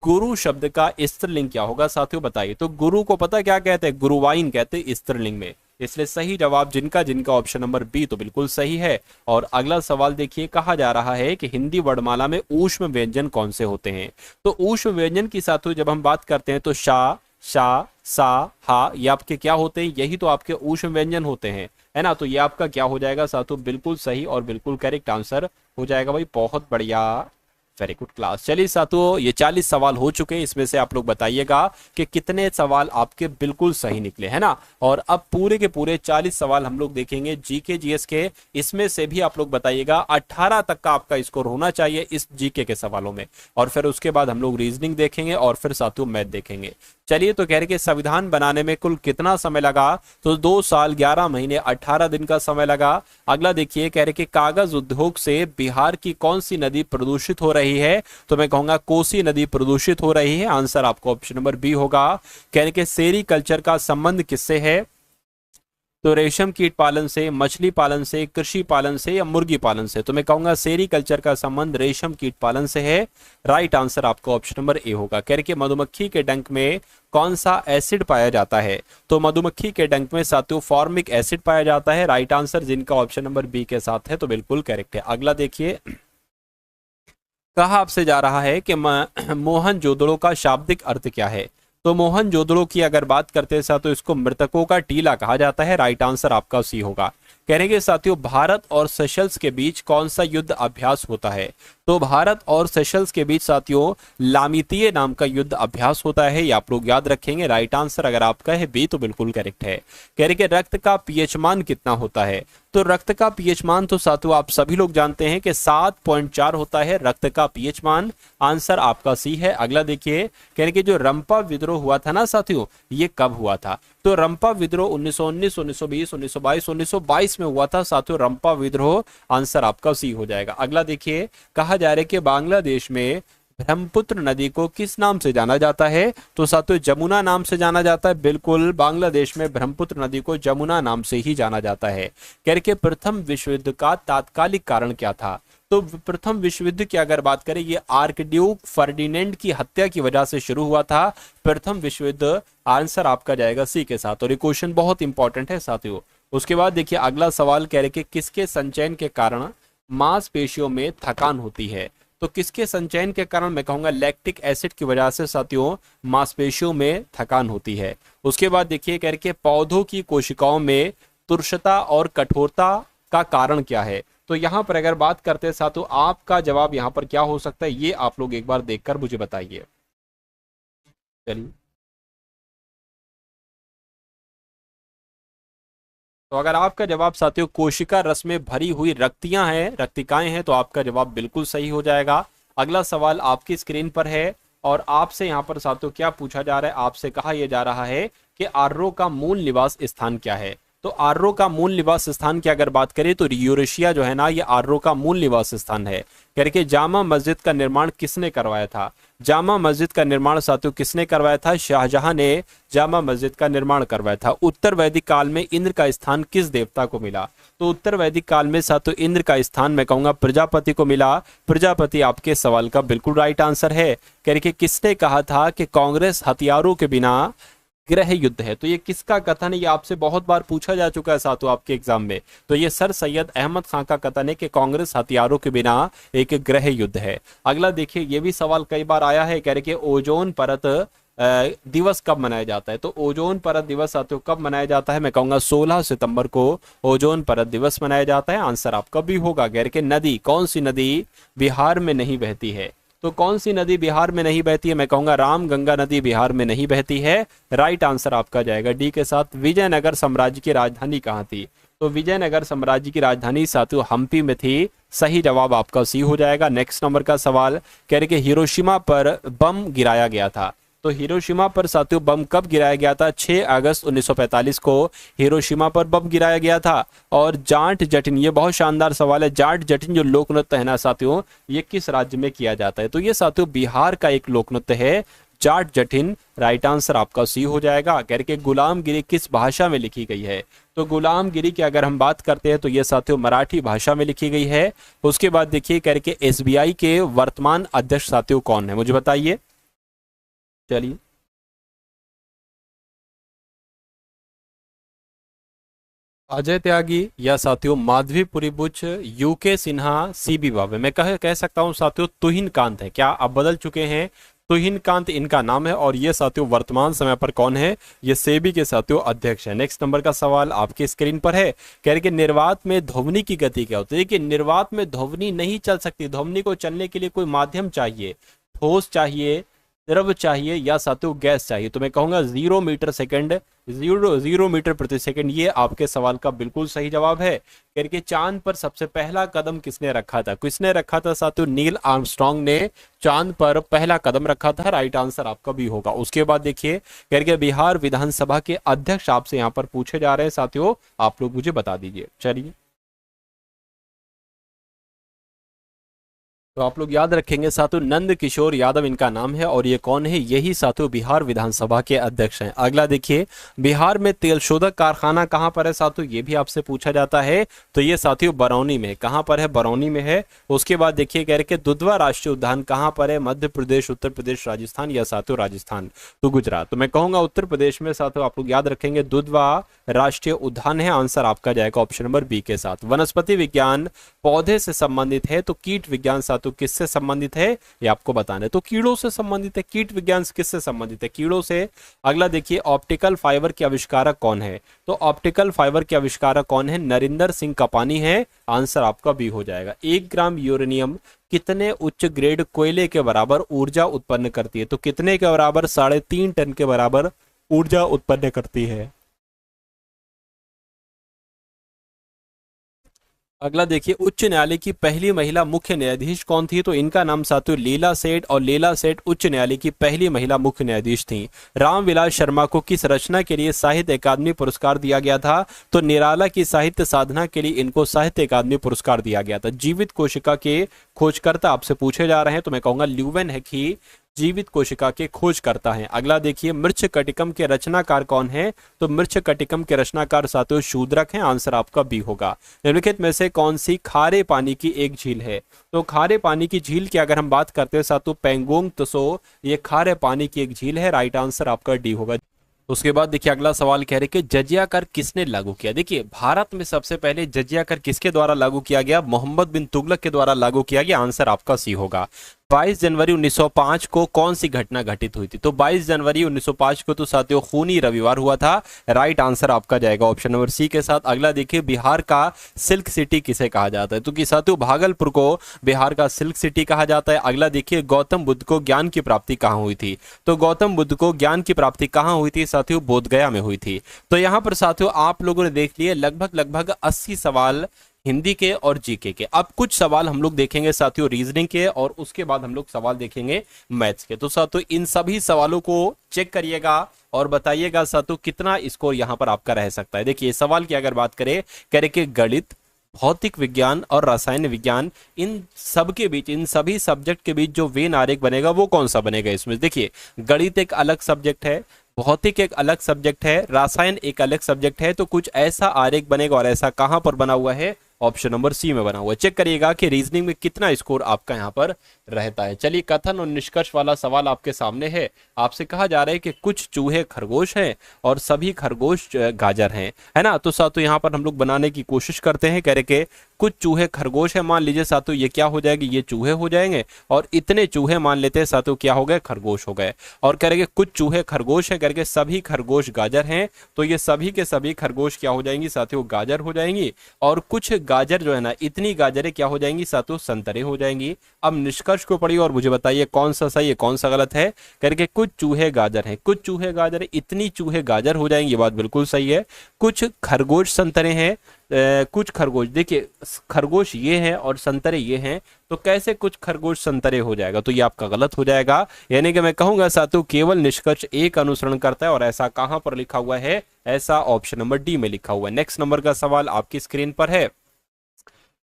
गुरु शब्द का स्त्रीलिंग क्या होगा? साथियों बताइए। तो गुरु को पता क्या कहते हैं? गुरुवाइन कहते हैं स्त्रीलिंग में, इसलिए सही जवाब जिनका जिनका ऑप्शन नंबर बी तो बिल्कुल सही है। और अगला सवाल देखिए, कहा जा रहा है कि हिंदी वर्णमाला में ऊष्म व्यंजन कौन से होते हैं? तो ऊष्म व्यंजन की साथियों जब हम बात करते हैं तो शा, शा, सा, हा, ये आपके क्या होते हैं? यही तो आपके ऊष्म व्यंजन होते हैं, है ना। तो ये आपका क्या हो जाएगा साथियों? बिल्कुल सही और बिल्कुल करेक्ट आंसर हो जाएगा भाई। बहुत बढ़िया, वेरी गुड क्लास। चलिए साथियों, ये 40 सवाल हो चुके हैं, इसमें से आप लोग बताइएगा कि कितने सवाल आपके बिल्कुल सही निकले, है ना। और अब पूरे के पूरे 40 सवाल हम लोग देखेंगे जीके जीएस के, इसमें से भी आप लोग बताइएगा 18 तक का आपका स्कोर होना चाहिए इस जीके के सवालों में। और फिर उसके बाद हम लोग रीजनिंग देखेंगे और फिर साथियों मैथ देखेंगे। चलिए, तो कह रहे कि संविधान बनाने में कुल कितना समय लगा? तो 2 साल 11 महीने 18 दिन का समय लगा। अगला देखिए, कह रहे कि कागज उद्योग से बिहार की कौन सी नदी प्रदूषित हो रही है? तो मैं कहूंगा कोसी नदी प्रदूषित हो रही है, आंसर आपको ऑप्शन नंबर बी होगा। कह रहे कि सेरीकल्चर का संबंध किससे है? तो रेशम कीट पालन से, मछली पालन से, कृषि पालन से या मुर्गी पालन से? तो मैं कहूंगा सेरीकल्चर का संबंध रेशम कीट पालन से है, राइट आंसर आपका ऑप्शन नंबर ए होगा। कह रहे कि मधुमक्खी के डंक में कौन सा एसिड पाया जाता है? तो मधुमक्खी के डंक में साथियों फॉर्मिक एसिड पाया जाता है, राइट आंसर जिनका ऑप्शन नंबर बी के साथ है तो बिल्कुल करेक्ट है। अगला देखिए, कहा आपसे जा रहा है कि मोहनजोदड़ो का शाब्दिक अर्थ क्या है? तो मोहनजोदड़ो की अगर बात करते हैं तो इसको मृतकों का टीला कहा जाता है, राइट आंसर आपका सी होगा। कहेंगे साथियों, भारत और सेशल्स के बीच कौन सा युद्ध अभ्यास होता है? तो भारत और सेशल्स के बीच साथियों लामितीय नाम का युद्ध अभ्यास होता है, ये आप लोग याद रखेंगे, राइट आंसर अगर आपका है बी तो बिल्कुल करेक्ट है। कह रहे कि रक्त का पीएच मान कितना होता है? तो रक्त का पीएच मान तो साथियों आप सभी लोग जानते हैं कि 7.4 होता है रक्त का पीएच मान, आंसर आपका सी है। अगला देखिए, कह रहे कि जो रंपा विद्रोह हुआ था ना साथियों, ये कब हुआ था? तो रंपा विद्रोह 1919, 1920, 1922, 1922 में हुआ था साथियों रंपा विद्रोह, आंसर आपका सी हो जाएगा। अगला देखिए, कहा जा रहा है कि बांग्लादेश में ब्रह्मपुत्र नदी को किस नाम से जाना जाता है? तो साथियों जमुना नाम से जाना जाता है, बिल्कुल बांग्लादेश में ब्रह्मपुत्र नदी को जमुना नाम से ही जाना जाता है। कह रहे कि प्रथम विश्व युद्ध का तात्कालिक कारण क्या था? तो प्रथम विश्व युद्ध की अगर बात करें, ये आर्कड्यूक फर्डिनेंड की हत्या की वजह से शुरू हुआ था प्रथम विश्व युद्ध, आंसर आपका जाएगा सी के साथ। और ये क्वेश्चन बहुत इंपॉर्टेंट है साथियों, उसके बाद देखिए अगला सवाल कह रहे कि किसके संचयन के कारण मांसपेशियों में थकान होती है। तो किसके संचयन के कारण, मैं कहूंगा लैक्टिक एसिड की वजह से साथियों मांसपेशियों में थकान होती है। उसके बाद देखिए कह रहे कि पौधों की कोशिकाओं में तुरशता और कठोरता का कारण क्या है। तो यहां पर अगर बात करते हैं साथियों, आपका जवाब यहां पर क्या हो सकता है, ये आप लोग एक बार देखकर मुझे बताइए। चलिए, तो अगर आपका जवाब साथियों कोशिका रस में भरी हुई रक्तियां हैं, रक्तिकाएं हैं, तो आपका जवाब बिल्कुल सही हो जाएगा। अगला सवाल आपकी स्क्रीन पर है और आपसे यहां पर साथियों क्या पूछा जा रहा है, आपसे कहा यह जा रहा है कि आर्रो का मूल निवास स्थान क्या है। तो आर्रो का मूल निवास स्थान की अगर बात करें तो यूरेशिया जो है ना, ये आर्रो का मूल निवास स्थान है। करके जामा मस्जिद का निर्माण किसने करवाया था। जामा मस्जिद का निर्माण साथियों किसने करवाया था, शाहजहां ने जामा मस्जिद का निर्माण करवाया था। उत्तर वैदिक काल में इंद्र का स्थान किस देवता को मिला। तो उत्तर वैदिक काल में साथियों इंद्र का स्थान मैं कहूंगा प्रजापति को मिला। प्रजापति आपके सवाल का बिल्कुल राइट आंसर है। करके किसने कहा था कि कांग्रेस हथियारों के बिना गृह युद्ध है। तो ये किसका कथन है, ये आपसे बहुत बार पूछा जा चुका है साथियों आपके एग्जाम में। तो ये सर सैयद अहमद खान का कथन है कि कांग्रेस हथियारों के बिना एक गृह युद्ध है। अगला देखिए, ये भी सवाल कई बार आया है, कह रहे कि ओजोन परत दिवस कब मनाया जाता है। तो ओजोन परत दिवस साथियों कब मनाया जाता है, मैं कहूंगा 16 सितंबर को ओजोन परत दिवस मनाया जाता है। आंसर आपका भी होगा। कह रहे कि नदी, कौन सी नदी बिहार में नहीं बहती है। तो कौन सी नदी बिहार में नहीं बहती है, मैं कहूंगा रामगंगा नदी बिहार में नहीं बहती है। राइट आंसर आपका जाएगा डी के साथ। विजयनगर साम्राज्य की राजधानी कहाँ थी। तो विजयनगर साम्राज्य की राजधानी साथियों हम्पी में थी। सही जवाब आपका सी हो जाएगा। नेक्स्ट नंबर का सवाल कह रहे कि हिरोशिमा पर बम गिराया गया था। तो हिरोशिमा पर साथियों बम कब गिराया गया था, 6 अगस्त 1945 को हिरोशिमा पर बम गिराया गया था। और जाट जटिन, ये बहुत शानदार सवाल है, जाट जटिन जो लोक नृत्य है ना साथियों, ये किस राज्य में किया जाता है। तो ये साथियों बिहार का एक लोक नृत्य है जाट जटिन। राइट आंसर आपका सी हो जाएगा। कह के गुलामगिरी किस भाषा में लिखी गई है। तो गुलामगिरी की अगर हम बात करते हैं तो ये साथियों मराठी भाषा में लिखी गई है। उसके बाद देखिए कह के एसबीआई के वर्तमान अध्यक्ष साथियों कौन है, मुझे बताइए। चलिए, अजय त्यागी या साथियों माधवीपुरी बुच, यूके सिन्हा, सीबी भावे। मैं कह सकता हूं साथियों तुहिन कांत है। क्या आप बदल चुके हैं, तुहिन कांत इनका नाम है। और ये साथियों वर्तमान समय पर कौन है, ये सेबी के साथियों अध्यक्ष है। नेक्स्ट नंबर का सवाल आपके स्क्रीन पर है, कह रहे कि निर्वात में ध्वनि की गति क्या होती है। देखिए निर्वात में ध्वनि नहीं चल सकती, ध्वनि को चलने के लिए कोई माध्यम चाहिए, ठोस चाहिए, द्रव चाहिए या साथियों गैस चाहिए। तो मैं कहूंगा 0 मीटर सेकंड, 0 मीटर प्रति सेकंड। ये आपके सवाल का बिल्कुल सही जवाब है। करके चांद पर सबसे पहला कदम किसने रखा था, किसने रखा था साथियों, नील आर्मस्ट्रांग ने चांद पर पहला कदम रखा था। राइट आंसर आपका भी होगा। उसके बाद देखिए करके बिहार विधानसभा के अध्यक्ष आपसे यहाँ पर पूछे जा रहे हैं साथियों, आप लोग मुझे बता दीजिए। चलिए, तो आप लोग याद रखेंगे साथियों नंद किशोर यादव इनका नाम है। और ये कौन है, यही साथियों बिहार विधानसभा के अध्यक्ष हैं। अगला देखिए, बिहार में तेल शोधक कारखाना कहां पर है साथियों, ये भी आपसे पूछा जाता है। तो ये साथियों बरौनी में, कहां पर है, बरौनी में है। उसके बाद देखिए कह रहे कि दुधवा राष्ट्रीय उद्यान कहां पर है, मध्य प्रदेश, उत्तर प्रदेश, राजस्थान या साथियों राजस्थान तो गुजरात। तो मैं कहूंगा उत्तर प्रदेश में साथियों आप लोग याद रखेंगे दुधवा राष्ट्रीय उद्यान है। आंसर आपका जाएगा ऑप्शन नंबर बी के साथ। वनस्पति विज्ञान पौधे से संबंधित है, तो कीट विज्ञान साथियों किससे संबंधित है, ये आपको बताना है। तो कीड़ों से संबंधित है। कीट विज्ञान किससे संबंधित है, कीड़ों से। अगला देखिए ऑप्टिकल फाइबर के आविष्कारक कौन है। तो ऑप्टिकल फाइबर के आविष्कारक कौन है, नरिंदर सिंह कपानी है। आंसर आपका बी हो जाएगा। 1 ग्राम यूरेनियम कितने उच्च ग्रेड कोयले के बराबर ऊर्जा उत्पन्न करती है। तो कितने के बराबर, 3.5 टन के बराबर ऊर्जा उत्पन्न करती है। अगला देखिए उच्च न्यायालय की पहली महिला मुख्य न्यायाधीश कौन थी। तो इनका नाम साथियों लीला सेठ। और लीला सेठ उच्च न्यायालय की पहली महिला मुख्य न्यायाधीश थी। रामविलास शर्मा को किस रचना के लिए साहित्य अकादमी पुरस्कार दिया गया था। तो निराला की साहित्य साधना के लिए इनको साहित्य अकादमी पुरस्कार दिया गया था। जीवित कोशिका के खोजकर्ता आपसे पूछे जा रहे हैं, तो मैं कहूंगा ल्यूवेन है कि जीवित कोशिका के खोज करता है। अगला देखिए मृच्छकटिकम के रचनाकार कौन है। तो मृच्छकटिकम के रचनाकार साथियों शूद्रक हैं। आंसर आपका बी होगा। निम्नलिखित में से कौन सी खारे पानी की एक झील है। तो खारे पानी की झील की अगर हम बात करते हैं साथियों पेंगोंग त्सो, ये खारे पानी की एक झील है। राइट आंसर आपका डी होगा। उसके बाद देखिए अगला सवाल कह रहे कि जजिया कर किसने लागू किया। देखिए भारत में सबसे पहले जजिया कर किसके द्वारा लागू किया गया, मोहम्मद बिन तुगलक के द्वारा लागू किया गया। आंसर आपका सी होगा। 22 जनवरी 1905 को कौन सी घटना घटित हुई थी, तो 22 जनवरी 1905 को तो साथियों खूनी रविवार हुआ था। राइट आंसर आपका जाएगा ऑप्शन नंबर सी के साथ। अगला देखिए बिहार का सिल्क सिटी किसे कहा जाता है, तो कि साथियों भागलपुर को बिहार का सिल्क सिटी कहा जाता है। अगला देखिए गौतम बुद्ध को ज्ञान की प्राप्ति कहाँ हुई थी, तो गौतम बुद्ध को ज्ञान की प्राप्ति कहाँ हुई थी साथियों, बोधगया में हुई थी। तो यहाँ पर साथियों आप लोगों ने देख लिए लगभग 80 सवाल हिंदी के और जीके के। अब कुछ सवाल हम लोग देखेंगे साथियों रीजनिंग के, और उसके बाद हम लोग सवाल देखेंगे मैथ्स के। तो साथियों इन सभी सवालों को चेक करिएगा और बताइएगा साथियों कितना स्कोर यहाँ पर आपका रह सकता है। देखिए सवाल की अगर बात करें कह रहे कि गणित, भौतिक विज्ञान और रसायन विज्ञान, इन सब के बीच, इन सभी सब्जेक्ट के बीच जो वेन आरेख बनेगा वो कौन सा बनेगा इसमें। देखिए गणित एक अलग सब्जेक्ट है, भौतिक एक अलग सब्जेक्ट है, रसायन एक अलग सब्जेक्ट है, तो कुछ ऐसा आरेख बनेगा, और ऐसा कहां पर बना हुआ है, ऑप्शन नंबर सी में बना हुआ है। चेक करिएगा कि रीजनिंग में कितना स्कोर आपका यहां पर रहता है। चलिए कथन और निष्कर्ष वाला सवाल आपके सामने है। आपसे कहा जा रहा है कि कुछ चूहे खरगोश हैं और सभी खरगोश गाजर हैं, है ना। तो साथियों यहाँ पर हम लोग बनाने की कोशिश करते हैं। कह रहे कि कुछ चूहे खरगोश है, मान लीजिए साथियों ये क्या हो जाएगी, ये चूहे हो जाएंगे, और इतने चूहे मान लेते हैं साथियों क्या हो गए, खरगोश हो गए। और कह रहे कि कुछ चूहे खरगोश है करके सभी खरगोश गाजर हैं, तो ये सभी के सभी खरगोश क्या हो जाएंगी साथियों, गाजर हो जाएंगी। और कुछ गाजर जो है ना, इतनी गाजरें क्या हो जाएंगी साथियों, संतरे हो जाएंगी। अब निष्कर्ष को पढ़िए और मुझे बताइए कौन सा सही है कौन सा गलत है। करके कुछ चूहे गाजर हैं, कुछ चूहे गाजर है, इतनी चूहे गाजर हो जाएंगे, ये बात बिल्कुल सही है। कुछ खरगोश संतरे हैं, कुछ खरगोश, देखिए खरगोश ये हैं और संतरे ये हैं, तो कैसे कुछ खरगोश संतरे हो जाएगा, तो ये आपका गलत हो जाएगा। यानी कि मैं कहूंगा साथियों केवल निष्कर्ष एक अनुसरण करता है, और ऐसा कहां पर लिखा हुआ है, ऐसा ऑप्शन नंबर डी में लिखा हुआ है। नेक्स्ट नंबर का सवाल आपकी स्क्रीन पर है।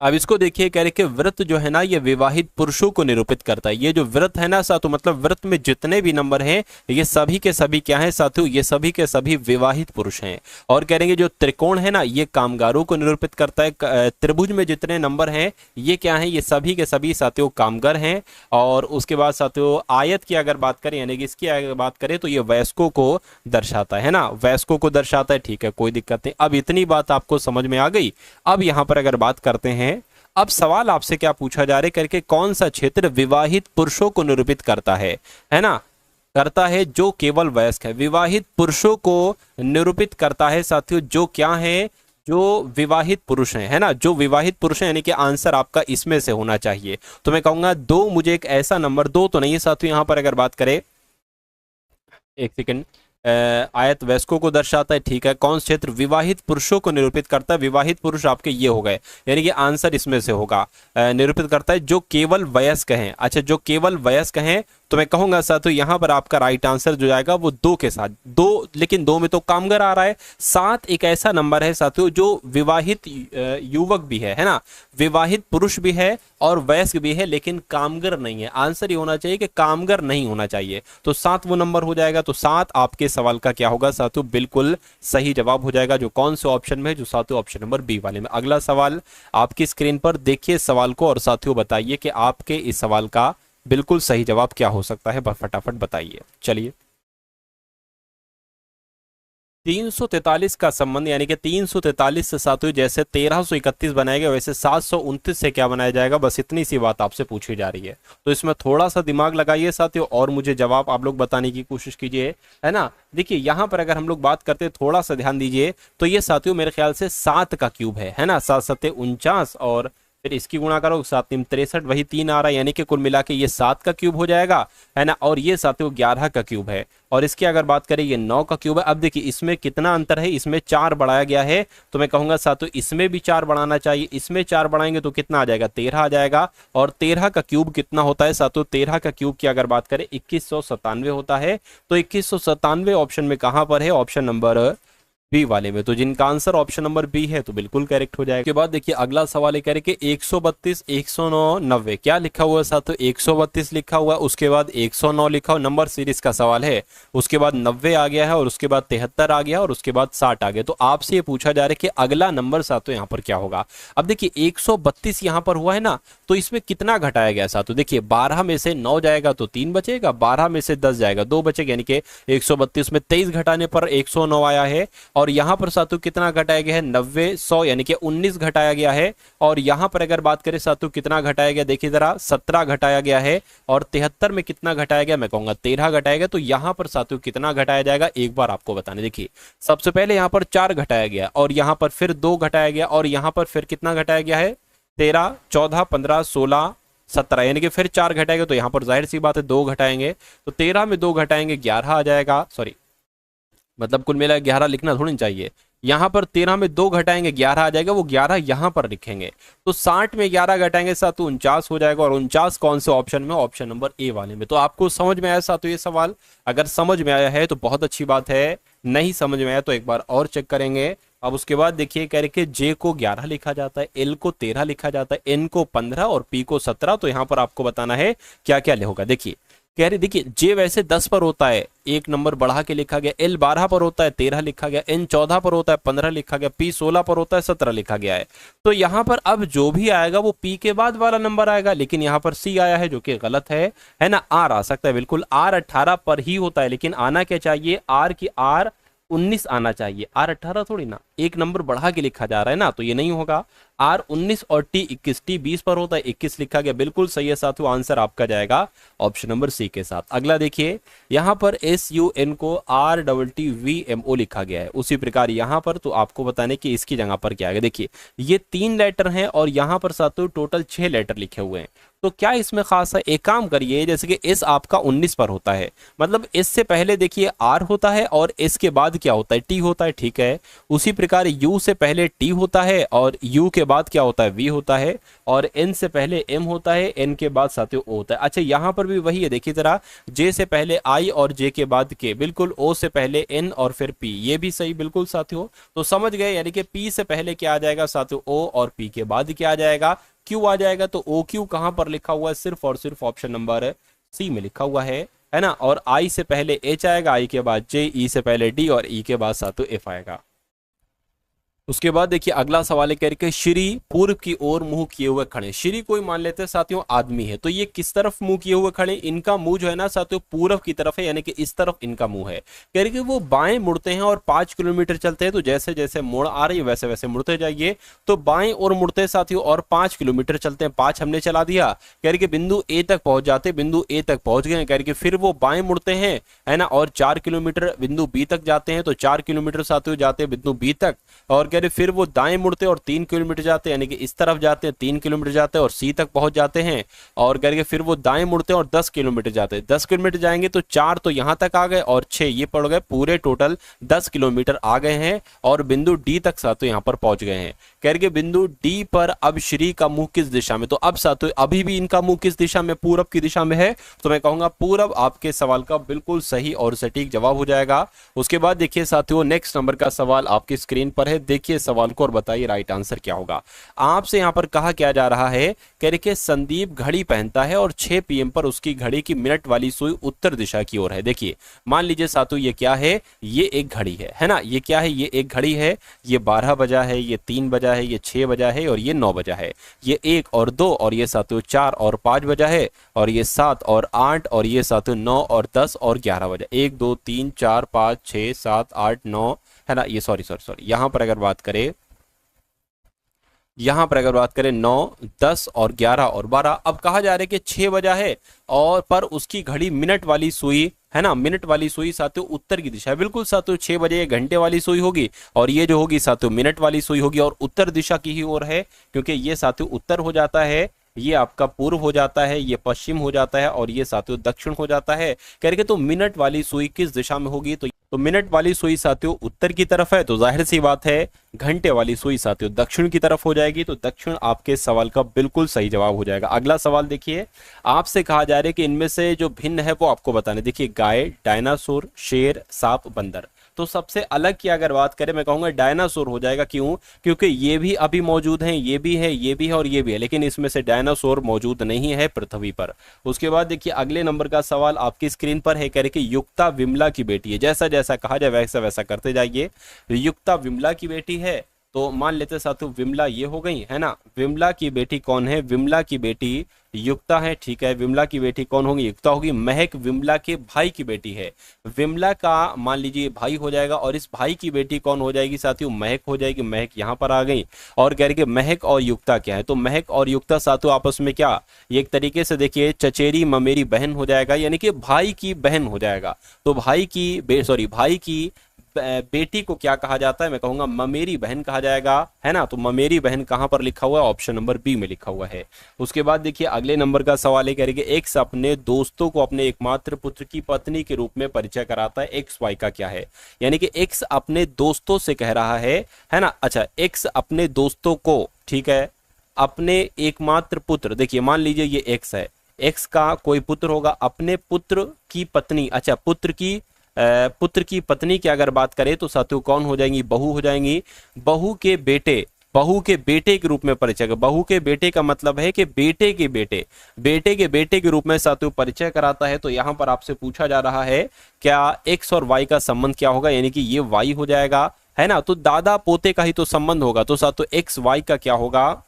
अब इसको देखिए, कह रहे कि व्रत जो है ना ये विवाहित पुरुषों को निरूपित करता है। ये जो व्रत है ना साथियों, मतलब व्रत में जितने भी नंबर हैं ये सभी के सभी क्या है साथियों, ये सभी के सभी विवाहित पुरुष हैं। और कह रहे हैं जो त्रिकोण है ना ये कामगारों को निरूपित करता है। त्रिभुज में जितने नंबर हैं ये क्या है, ये सभी के सभी साथियों कामगार हैं। और उसके बाद साथियों आयत की अगर बात करें, यानी कि इसकी अगर बात करें तो ये वयस्कों को दर्शाता है ना, वयस्कों को दर्शाता है। ठीक है, कोई दिक्कत नहीं। अब इतनी बात आपको समझ में आ गई। अब यहाँ पर अगर बात करते हैं, अब सवाल आपसे क्या पूछा जा रहा है करके कौन सा क्षेत्र विवाहित पुरुषों को निरूपित करता है ना, करता है जो केवल वयस्क है। विवाहित पुरुषों को निरूपित करता है साथियों जो क्या है, जो विवाहित पुरुष हैं, है ना, जो विवाहित पुरुष हैं। यानी कि आंसर आपका इसमें से होना चाहिए। तो मैं कहूंगा दो, मुझे एक ऐसा नंबर दो तो नहीं है साथियों। यहां पर अगर बात करें, एक सेकंड, आयत वयस्कों को दर्शाता है। ठीक है, कौन क्षेत्र विवाहित पुरुषों को निरूपित करता है, विवाहित पुरुष आपके ये हो गए, यानी कि आंसर इसमें से होगा। निरूपित करता है जो केवल वयस्क हैं। अच्छा, जो केवल वयस्क हैं, तो मैं कहूंगा साथियों यहां पर आपका राइट आंसर जो जाएगा वो दो के साथ, दो, लेकिन दो में तो कामगार आ रहा है। सात एक ऐसा नंबर है साथियों जो विवाहित युवक भी है ना, विवाहित पुरुष भी है और वयस्क भी है, लेकिन कामगार नहीं है। आंसर ये होना चाहिए कि कामगार नहीं होना चाहिए, तो सात वो नंबर हो जाएगा। तो सात आपके सवाल का क्या होगा साथियों, बिल्कुल सही जवाब हो जाएगा, जो कौन से ऑप्शन में है, जो साथियों ऑप्शन नंबर बी वाले में। अगला सवाल आपकी स्क्रीन पर देखिए सवाल को, और साथियों बताइए कि आपके इस सवाल का बिल्कुल सही जवाब क्या हो सकता है, फटाफट बताइए। चलिए 343 का संबंध, यानी कि 343 से साथियों जैसे 1331 बनाया गया वैसे 729 से क्या बनाया जाएगा, बस इतनी सी बात आपसे पूछी जा रही है। तो इसमें थोड़ा सा दिमाग लगाइए साथियों और मुझे जवाब आप लोग बताने की कोशिश कीजिए, है ना। देखिए यहाँ पर अगर हम लोग बात करते हैं, थोड़ा सा ध्यान दीजिए, तो ये साथियों मेरे ख्याल से 7 का क्यूब है ना, 7 7 49 और फिर इसकी गुणा करो 7 3 63, वही 3 आ रहा है, यानी कि कुल मिला के ये 7 का क्यूब हो जाएगा, है ना। और ये साथियों 11 का क्यूब है, और इसकी अगर बात करें ये 9 का क्यूब है। अब देखिए इसमें कितना अंतर है, इसमें 4 बढ़ाया गया है, तो मैं कहूंगा साथियों इसमें भी 4 बढ़ाना चाहिए। इसमें 4 बढ़ाएंगे तो कितना आ जाएगा, 13 आ जाएगा। और 13 का क्यूब कितना होता है साथियों, 13 का क्यूब की अगर बात करें 2197 होता है। तो 2197 ऑप्शन में कहां पर है, ऑप्शन नंबर बी वाले में। तो जिनका आंसर ऑप्शन नंबर बी है तो बिल्कुल करेक्ट हो जाएगा। उसके बाद देखिए अगला सवाल है कह रहे कि 132, 109, 90 क्या लिखा हुआ है साथियों, 132 लिखा हुआ है, उसके बाद 109 लिखा हुआ, नंबर सीरीज का सवाल है, उसके बाद 90 आ गया है और उसके बाद 73 आ गया और उसके बाद 60 आ गया। तो आपसे ये पूछा जा रहा है कि अगला नंबर साथियों यहाँ पर क्या होगा। अब देखिए 132 यहाँ पर हुआ है ना, तो इसमें कितना घटाया गया साथियों, देखिए 12 में से 9 जाएगा तो 3 बचेगा, 12 में से 10 जाएगा 2 बचेगा, यानी कि 132 में 23 घटाने पर 109 आया है। और यहां पर साथियों कितना घटाया गया है, 90, 100 यानी कि 19 घटाया गया है। और यहां पर अगर बात करें साथियों कितना घटाया गया, देखिए जरा 17 घटाया गया है। और 73 में कितना घटाया गया, मैं कहूंगा 13 घटाया गया। तो यहां पर साथियों कितना घटाया जाएगा एक बार आपको बताने, देखिए सबसे पहले यहां पर 4 घटाया गया और यहां पर फिर 2 घटाया गया और यहां पर फिर कितना घटाया गया है, 13, 14, 15, 16, 17 यानी कि फिर 4 घटाएंगे। तो यहां पर जाहिर सी बात है 2 घटाएंगे, तो 13 में 2 घटाएंगे 11 आ जाएगा, सॉरी मतलब कुल मिला 11 लिखना थोड़ी चाहिए, यहां पर 13 में 2 घटाएंगे 11 आ जाएगा, वो 11 यहां पर लिखेंगे। तो 60 में 11 घटाएंगे साथियों 49 हो जाएगा। और 49 कौन से ऑप्शन में, ऑप्शन नंबर ए वाले में। तो आपको समझ में आया साथियों ये सवाल, अगर समझ में आया है तो बहुत अच्छी बात है, नहीं समझ में आया तो एक बार और चेक करेंगे। अब उसके बाद देखिए कह रहे कि जे को 11 लिखा जाता है, एल को 13 लिखा जाता है, एन को 15 और पी को 17। तो यहां पर आपको बताना है क्या क्या होगा। देखिए कह रहे देखिए जे वैसे 10 पर होता है, एक नंबर बढ़ा के लिखा गया, एल 12 पर होता है 13 लिखा गया, एन 14 पर होता है 15 लिखा गया, पी 16 पर होता है 17 लिखा गया है। तो यहां पर अब जो भी आएगा वो पी के बाद वाला नंबर आएगा, लेकिन यहां पर सी आया है जो कि गलत है ना। आर आ सकता है, बिल्कुल आर 18 पर ही होता है, लेकिन आना क्या चाहिए, आर की आर 19 आना चाहिए, आर 18 थोड़ी ना, एक नंबर बढ़ा के लिखा जा रहा है ना, तो ये नहीं होगा। आर 19 और टी 21, टी 20 पर होता है 21 लिखा गया, बिल्कुल सही है साथियों, आंसर आपका जाएगा ऑप्शन नंबर सी के साथ। अगला देखिए यहां पर SUN को RTTVMO लिखा गया है, उसी प्रकार यहां पर तो आपको बताने कि इसकी जगह पर क्या आएगा। देखिए ये 3 लेटर हैं और यहां पर साथियों टोटल 6 लेटर लिखे हुए हैं। तो क्या इसमें खास है, एक काम करिए, जैसे कि एस आपका 19 पर होता है, मतलब एस से पहले देखिए आर होता है और एस के बाद क्या होता है, टी होता है, ठीक है। उसी प्रकार यू से पहले टी होता है और यू के बाद क्या होता है, वी होता है। और एन से पहले एम होता है, एन के बाद साथियों ओ होता है। अच्छा यहां पर भी वही है, देखिए जरा जे से पहले आई और जे के बाद के, बिल्कुल ओ से पहले एन और फिर पी, ये भी सही बिल्कुल साथियों। तो समझ गए, यानी कि पी से पहले क्या आ जाएगा साथियों, ओ, और पी के बाद क्या आ जाएगा, क्यू आ जाएगा। तो ओ क्यू कहां पर लिखा हुआ है, सिर्फ और सिर्फ ऑप्शन नंबर सी में लिखा हुआ है ना। और आई से पहले एच आएगा, आई के बाद जे, ई से पहले डी और ई के बाद साथियों एफ आएगा। उसके बाद देखिए अगला सवाल है, कह रहे श्री पूर्व की ओर मुंह किए हुए खड़े। श्री कोई मान लेते हैं साथियों आदमी है, तो ये किस तरफ मुंह किए हुए खड़े, इनका मुंह जो है ना साथियों पूर्व की तरफ है, यानी कि इस तरफ इनका मुंह है। कह रहे कि वो बाएं मुड़ते हैं और 5 किलोमीटर चलते हैं, तो जैसे जैसे मोड़ आ रही है वैसे वैसे मुड़ते जाइए। तो बाएं और मुड़ते हैं साथियों और 5 किलोमीटर चलते हैं, 5 हमने चला दिया। कह रहे कि बिंदु ए तक पहुंच जाते, बिंदु ए तक पहुंच गए। कह रहे कि फिर वो बाएं मुड़ते हैं, है ना, और 4 किलोमीटर बिंदु बी तक जाते हैं, तो 4 किलोमीटर साथियों जाते हैं बिंदु बी तक। और कह रहे फिर वो दाएं मुड़ते और 3 किलोमीटर जाते हैं, यानी कि इस तरफ जाते हैं, 3 किलोमीटर जाते हैं और सी तक पहुंच जाते हैं। और करके फिर वो दाएं मुड़ते हैं और 10 किलोमीटर जाते हैं, 10 किलोमीटर जाएंगे तो 4 तो यहां तक आ गए और 6 ये पड़ गए, पूरे टोटल 10 किलोमीटर आ गए हैं और बिंदु डी तक साथियों यहां पर पहुंच गए हैं। कह के बिंदु डी पर अब श्री का मुंह किस दिशा में, तो अब साथियों अभी भी इनका मुंह किस दिशा में, पूरब की दिशा में है, तो मैं कहूंगा पूरब आपके सवाल का बिल्कुल सही और सटीक जवाब हो जाएगा। उसके बाद देखिए साथियों नेक्स्ट नंबर का सवाल आपकी स्क्रीन पर है, देखिए सवाल को और बताइए राइट आंसर क्या होगा। आपसे यहां पर कहा क्या जा रहा है, कह रहे कि संदीप घड़ी पहनता है और 6 PM पर उसकी घड़ी की मिनट वाली सुई उत्तर दिशा की ओर है। देखिए मान लीजिए साथियों ये क्या है, ये एक घड़ी है ना, ये क्या है, ये एक घड़ी है, ये 12 बजा है, ये 3 बजा है, ये 6 बजा है और ये 9 बजा है, ये 1 और 2 और ये साथियों 4 और 5 बजा है और ये 7 और 8 और ये साथियों 9 और 10 और 11 बजा, 1 2 3 4 5 6 7 8 9, है ना, ये सॉरी यहां पर अगर बात करें, यहां पर अगर बात करें 9 10 और 11 और 12, अब कहा जा रहा है कि 6 बजा है और पर उसकी घड़ी मिनट वाली सुई, है ना, मिनट वाली सुई साथियों उत्तर की दिशा है। बिल्कुल साथियों 6 बजे ये घंटे वाली सुई होगी और ये जो होगी साथियों मिनट वाली सुई होगी और उत्तर दिशा की ही ओर है, क्योंकि ये साथियों उत्तर हो जाता है, ये आपका पूर्व हो जाता है, ये पश्चिम हो जाता है और ये साथियों दक्षिण हो जाता है। कह रहे तो मिनट वाली सुई किस दिशा में होगी, तो मिनट वाली सुई साथियों उत्तर की तरफ है, तो जाहिर सी बात है घंटे वाली सुई साथियों दक्षिण की तरफ हो जाएगी, तो दक्षिण आपके सवाल का बिल्कुल सही जवाब हो जाएगा। अगला सवाल देखिए, आपसे कहा जा रहा है कि इनमें से जो भिन्न है वो आपको बताने। देखिए गाय, डायनासोर, शेर, सांप, बंदर, तो सबसे अलग की अगर बात करें मैं कहूंगा डायनासोर हो जाएगा। क्यों? क्योंकि ये भी अभी मौजूद हैं, ये भी है, ये भी है और ये भी है, लेकिन इसमें से डायनासोर मौजूद नहीं है पृथ्वी पर। उसके बाद देखिए अगले नंबर का सवाल आपकी स्क्रीन पर है, कह रहे कि युक्ता विमला की बेटी है। जैसा जैसा कहा जाए वैसा वैसा करते जाइए। युक्ता विमला की बेटी है, तो मान लेते साथियों विमला ये हो गई है ना। विमला की बेटी कौन है? विमला की बेटी युक्ता है, ठीक है। विमला की बेटी कौन होगी? युक्ता होगी। महक विमला के भाई की बेटी है। विमला का मान लीजिए भाई हो जाएगा और इस भाई की बेटी कौन हो जाएगी साथियों? महक हो जाएगी। महक यहाँ पर आ गई और कह रही कि महक और युक्ता क्या है, तो महक और युक्ता साथियों आपस में क्या, ये एक तरीके से देखिए चचेरी ममेरी बहन हो जाएगा, यानी कि भाई की बहन हो जाएगा। तो भाई की बेटी को क्या कहा जाता है? मैं कहूंगा ममेरी बहन कहा जाएगा, है ना। तो ममेरी बहन कहां पर लिखा हुआ है? ऑप्शन नंबर बी में लिखा हुआ है। उसके बाद देखिए अगले नंबर का सवाल है, करेंगे एक्स अपने दोस्तों को अपने एकमात्र पुत्र की पत्नी के रूप में परिचय कराता है, एक्स वाई का क्या है? यानी कि एक्स अपने दोस्तों से कह रहा है ना। अच्छा, एक्स अपने दोस्तों को, ठीक है, अपने एकमात्र पुत्र, देखिए मान लीजिए ये एक्स है, एक्स का कोई पुत्र होगा, अपने पुत्र की पत्नी, अच्छा पुत्र की पत्नी की अगर बात करें तो साथियों कौन हो जाएंगी? बहू हो जाएंगी। बहू के बेटे के रूप में परिचय। बहू के बेटे का मतलब है कि बेटे के बेटे के रूप में साथियों परिचय कराता है। तो यहां पर आपसे पूछा जा रहा है क्या एक्स और वाई का संबंध क्या होगा? यानी कि ये वाई हो जाएगा, है ना। तो दादा पोते का ही तो संबंध होगा, तो साथियों एक्स वाई का क्या होगा?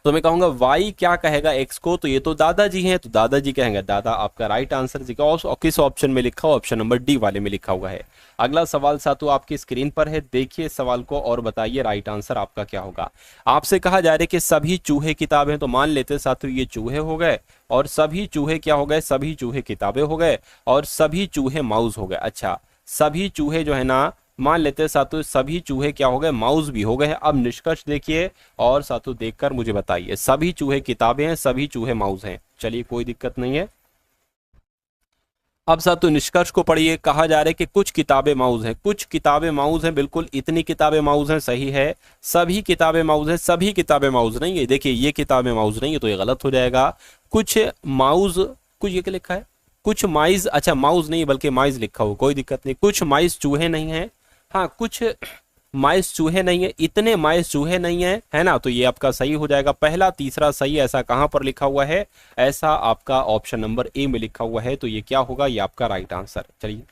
तो मैं कहूंगा वाई क्या कहेगा एक्स को? तो ये तो दादाजी हैं, तो दादाजी कहेंगे दादा। आपका राइट आंसर जी का किस ऑप्शन में लिखा हुआ? ऑप्शन नंबर डी वाले में लिखा हुआ है। अगला सवाल साथियों आपकी स्क्रीन पर है, देखिए सवाल को और बताइए राइट आंसर आपका क्या होगा। आपसे कहा जा रहा है कि सभी चूहे किताबें, तो मान लेते साथियों ये चूहे हो गए और सभी चूहे क्या हो गए? सभी चूहे किताबें हो गए और सभी चूहे माउस हो गए। अच्छा, सभी चूहे जो है ना, मान लेते हैं साथियों सभी चूहे क्या हो गए? माउस भी हो गए हैं। अब निष्कर्ष देखिए और साथियों देखकर मुझे बताइए, सभी चूहे किताबें हैं, सभी चूहे माउस हैं। चलिए कोई दिक्कत नहीं है। अब साथियों निष्कर्ष को पढ़िए, कहा जा रहा है कि कुछ किताबें माउस हैं, कुछ किताबें माउस हैं, बिल्कुल इतनी किताबें माउस हैं, सही है। सभी किताबें माउस हैं, सभी किताबें माउस नहीं है। देखिए ये किताबें माउस नहीं है तो ये गलत हो जाएगा। कुछ माउस, कुछ ये क्या लिखा है? कुछ माइज, अच्छा माउस नहीं बल्कि माइज लिखा हो, कोई दिक्कत नहीं। कुछ माइज चूहे नहीं है, हाँ कुछ माइस चूहे नहीं है, इतने माइस चूहे नहीं है, है ना। तो ये आपका सही हो जाएगा, पहला तीसरा सही। ऐसा कहां पर लिखा हुआ है? ऐसा आपका ऑप्शन नंबर ए में लिखा हुआ है। तो ये क्या होगा? ये आपका राइट आंसर। चलिए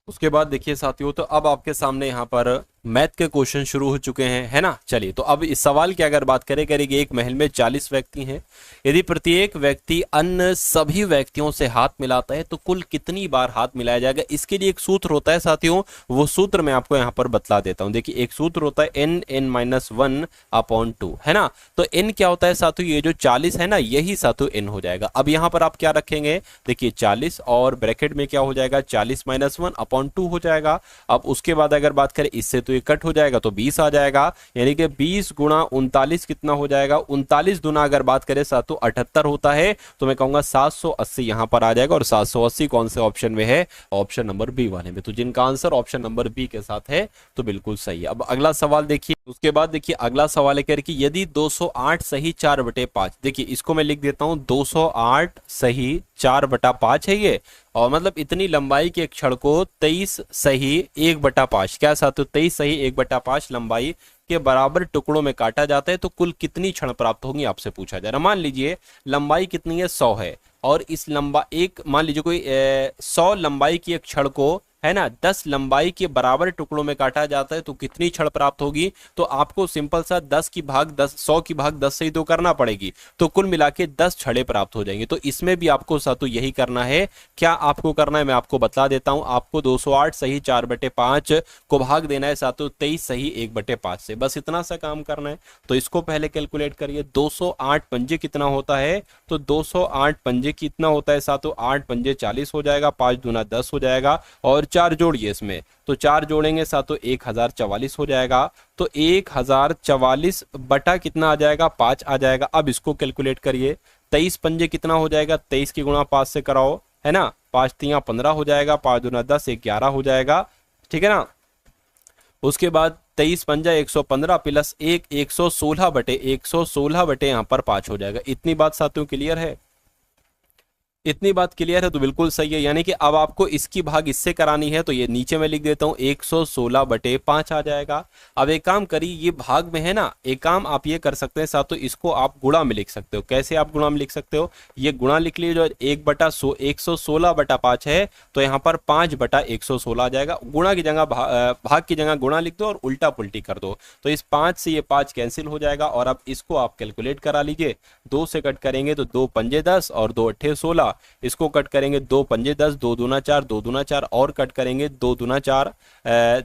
उसके बाद देखिए साथियों, तो अब आपके सामने यहाँ पर मैथ के क्वेश्चन शुरू हो चुके हैं, है ना। चलिए तो अब इस सवाल की अगर बात करेंगे, एक महल में 40 व्यक्ति हैं, यदि प्रत्येक व्यक्ति अन्य सभी व्यक्तियों से हाथ मिलाता है तो कुल कितनी बार हाथ मिलाया जाएगा? इसके लिए एक सूत्र होता है साथियों, वो सूत्र मैं आपको यहाँ पर बतला देता हूँ। देखिए एक सूत्र होता है n(n-1/2), है ना। तो n क्या होता है साथियों? ये जो 40 है ना, यही साथियों n हो जाएगा। अब यहाँ पर आप क्या रखेंगे? देखिए 40 और ब्रैकेट में क्या हो जाएगा? 40-1/2 हो जाएगा। अब उसके बाद अगर बात करें इससे तो ये कट हो जाएगा तो 20 आ जाएगा, यानी कि 20 गुणा 39 कितना हो जाएगा? 39 गुना अगर बात करें साथियों 78 होता है, तो मैं कहूंगा 780 यहां पर आ जाएगा। और 780 कौन से ऑप्शन में है? ऑप्शन नंबर बी वाले में। तो जिनका आंसर ऑप्शन नंबर बी के साथ है तो बिल्कुल सही है। अब अगला सवाल देखिए, उसके बाद देखिए अगला सवाल है कि यदि 208 सही 4/5, देखिए इसको मैं लिख देता हूं 208 सही 4/5 है ये, और मतलब इतनी लंबाई के अक्षर को 23 सही 1/5, क्या साथियों 23 सही 1/5 लंबाई के बराबर टुकड़ों में काटा जाता है तो कुल कितनी क्षण प्राप्त होंगी? आपसे पूछा जा रहा है। मान लीजिए लंबाई कितनी है? 100 है, और इस मान लीजिए कोई 100 लंबाई की एक क्षण को, है ना, 10 लंबाई के बराबर टुकड़ों में काटा जाता है तो कितनी क्षण प्राप्त होगी? तो आपको सिंपल सा 10 की भाग 10, 100 की भाग 10 से ही तो करना पड़ेगी, तो कुल मिला के 10 छड़े प्राप्त हो जाएंगे। तो इसमें भी आपको साथियों यही करना है। क्या आपको करना है मैं आपको बता देता हूं। आपको 208 सही 4/5 को भाग देना है साथियों 23 सही 1/5 से, बस इतना सा काम करना है। तो इसको पहले कैलकुलेट करिए, 208 पंजे कितना होता है? तो 208 पंजे कितना होता है साथियों? 8 पंजे 40 हो जाएगा, 5 दूना 10 हो जाएगा, और 4 जोड़िए इसमें, तो 4 जोड़ेंगे साथियों 1044 हो जाएगा। तो 1044 बटा कितना आ जाएगा? 5 आ जाएगा। अब इसको कैलकुलेट करिए, 23 पंजे कितना हो जाएगा? 23 की गुणा 5 से कराओ, है ना, 5 तिया 15 हो जाएगा, 5 दूना 10, 11 हो जाएगा, ठीक है ना। उसके बाद 23 पंजा 115 प्लस 1 116 बटे यहाँ पर 5 हो जाएगा। इतनी बात साथियों क्लियर है? इतनी बात क्लियर है तो बिल्कुल सही है। यानी कि अब आपको इसकी भाग इससे करानी है तो ये नीचे में लिख देता हूँ 116/5 आ जाएगा। अब एक काम करिए, ये भाग में है ना, एक काम आप ये कर सकते हैं साथ, तो इसको आप गुणा में लिख सकते हो। कैसे आप गुणा में लिख सकते हो, ये गुणा लिख लीजिए, जो 116/5 है तो यहाँ पर 5/116 आ जाएगा। गुणा की जगह भाग की जगह गुणा लिख दो और उल्टा पुल्टी कर दो, तो इस 5 से ये 5 कैंसिल हो जाएगा। और अब इसको आप कैलकुलेट करा लीजिए, 2 से कट करेंगे तो 2 पंजे 10 और 2 अट्ठे 16, इसको कट करेंगे 2 पंजे 10, 2 दूना 4, 2 दूना 4 और कट करेंगे 2 दूना 4,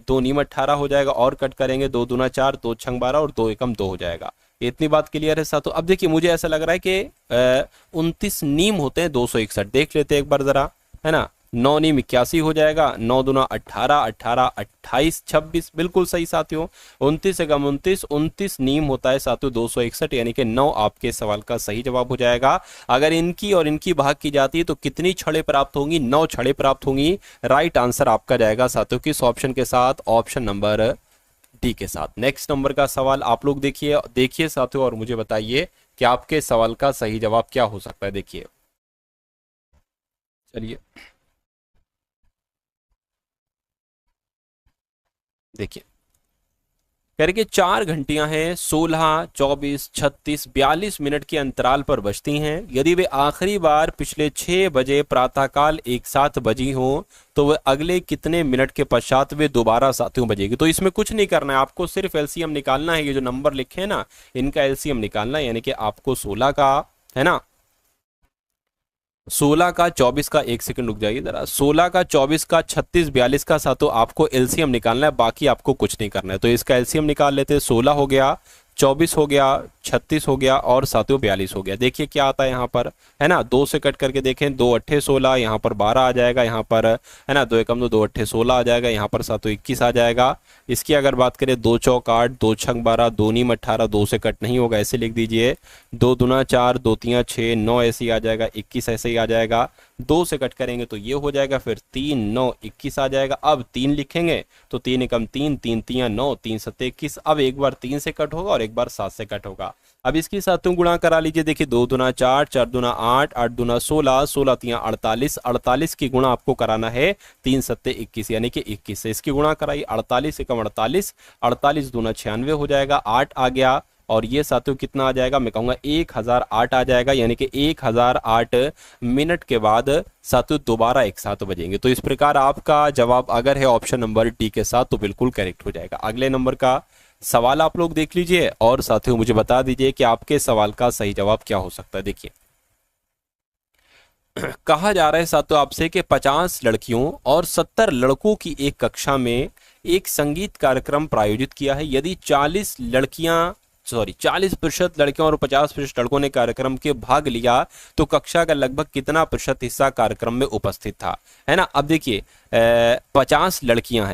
2 नीम 18 हो जाएगा और कट करेंगे 2 दूना 4, 2 छंग 12 और 2 एकम 2 हो जाएगा। इतनी बात क्लियर है साथों। अब देखिए मुझे ऐसा लग रहा है कि 29 नीम होते हैं 261, देख लेते हैं एक बार जरा, है ना। 9 नीम 81 हो जाएगा, 9 दूना 18, 18 28 26, बिल्कुल सही साथियों। 29 एकम 29, 29 नीम होता है साथियों 261, यानी कि 9 आपके सवाल का सही जवाब हो जाएगा। अगर इनकी और इनकी भाग की जाती है तो कितनी छड़ें प्राप्त होंगी, 9 छड़ें प्राप्त होंगी। राइट आंसर आपका जाएगा साथियों किस ऑप्शन के साथ, ऑप्शन नंबर डी के साथ। नेक्स्ट नंबर का सवाल आप लोग देखिए साथियों और मुझे बताइए कि आपके सवाल का सही जवाब क्या हो सकता है। देखिए चलिए देखिए, करके 4 घंटियां हैं 16, 24, 36, 42 मिनट के अंतराल पर बजती हैं। यदि वे आखिरी बार पिछले 6 बजे प्रातःकाल एक साथ बजी हों तो वह अगले कितने मिनट के पश्चात वे दोबारा साथियों बजेगी। तो इसमें कुछ नहीं करना है, आपको सिर्फ एलसीएम निकालना है। ये जो नंबर लिखे हैं ना, इनका एलसीएम निकालना है। यानी कि आपको 16 का, है ना, 16 का 24 का, एक सेकंड रुक जाइए जरा, 16 का 24 का 36 42 का साथों आपको एलसीएम निकालना है, बाकी आपको कुछ नहीं करना है। तो इसका एलसीएम निकाल लेते हैं। 16 हो गया, 24 हो गया, 36 हो गया और साथियों 42 हो गया। देखिए क्या आता है यहाँ पर, है ना, 2 से कट करके देखें, 2 अट्ठे 16, यहाँ पर 12 आ जाएगा, यहाँ पर, है ना, 2 एकम 2, 2 अट्ठे 16 आ जाएगा, यहाँ पर साथियों 21 आ जाएगा। इसकी अगर बात करें 2 चौक 8, 2 छंग 12, 2 नीम 18, 2 से कट नहीं होगा, ऐसे लिख दीजिए। 2 दूना 4, 2 तियां 6, 9 ऐसे ही आ जाएगा, 21 ऐसे ही आ जाएगा। 2 से कट करेंगे तो ये हो जाएगा, फिर 3 9 21 आ जाएगा। अब 3 लिखेंगे तो 3 एकम 3, 3 तियां 9, 3 सत्ते 21। अब एक बार 3 से कट होगा और एक बार 7 से कट होगा। अब इसके साथ तुम गुणा करा लीजिए। देखिए 2 दूना 4, 4 दूना 8, 8 दूना 16, 16 तियां 48, 48 की गुणा आपको कराना है 3 सत्ते 21, यानी कि 21 से इसकी गुणा कराई। 48 एकम 48, 48 दूना 96 हो जाएगा, 8 आ गया। और ये साथियों कितना आ जाएगा, मैं कहूंगा 1008 आ जाएगा। यानी कि 1008 मिनट के बाद साथियों दोबारा एक साथ बजेंगे। तो इस प्रकार आपका जवाब अगर है ऑप्शन नंबर डी के साथ तो बिल्कुल करेक्ट हो जाएगा। अगले नंबर का सवाल आप लोग देख लीजिए और साथियों मुझे बता दीजिए कि आपके सवाल का सही जवाब क्या हो सकता है। देखिए कहा जा रहा है साथियों आपसे कि 50 लड़कियों और 70 लड़कों की एक कक्षा में एक संगीत कार्यक्रम प्रायोजित किया है। यदि 40% लड़कियों और 50% लड़कों ने कार्यक्रम के भाग लिया तो कक्षा का लगभग कितना प्रतिशत हिस्सा कार्यक्रम में उपस्थित था, है ना। अब देखिए 50 लड़कियां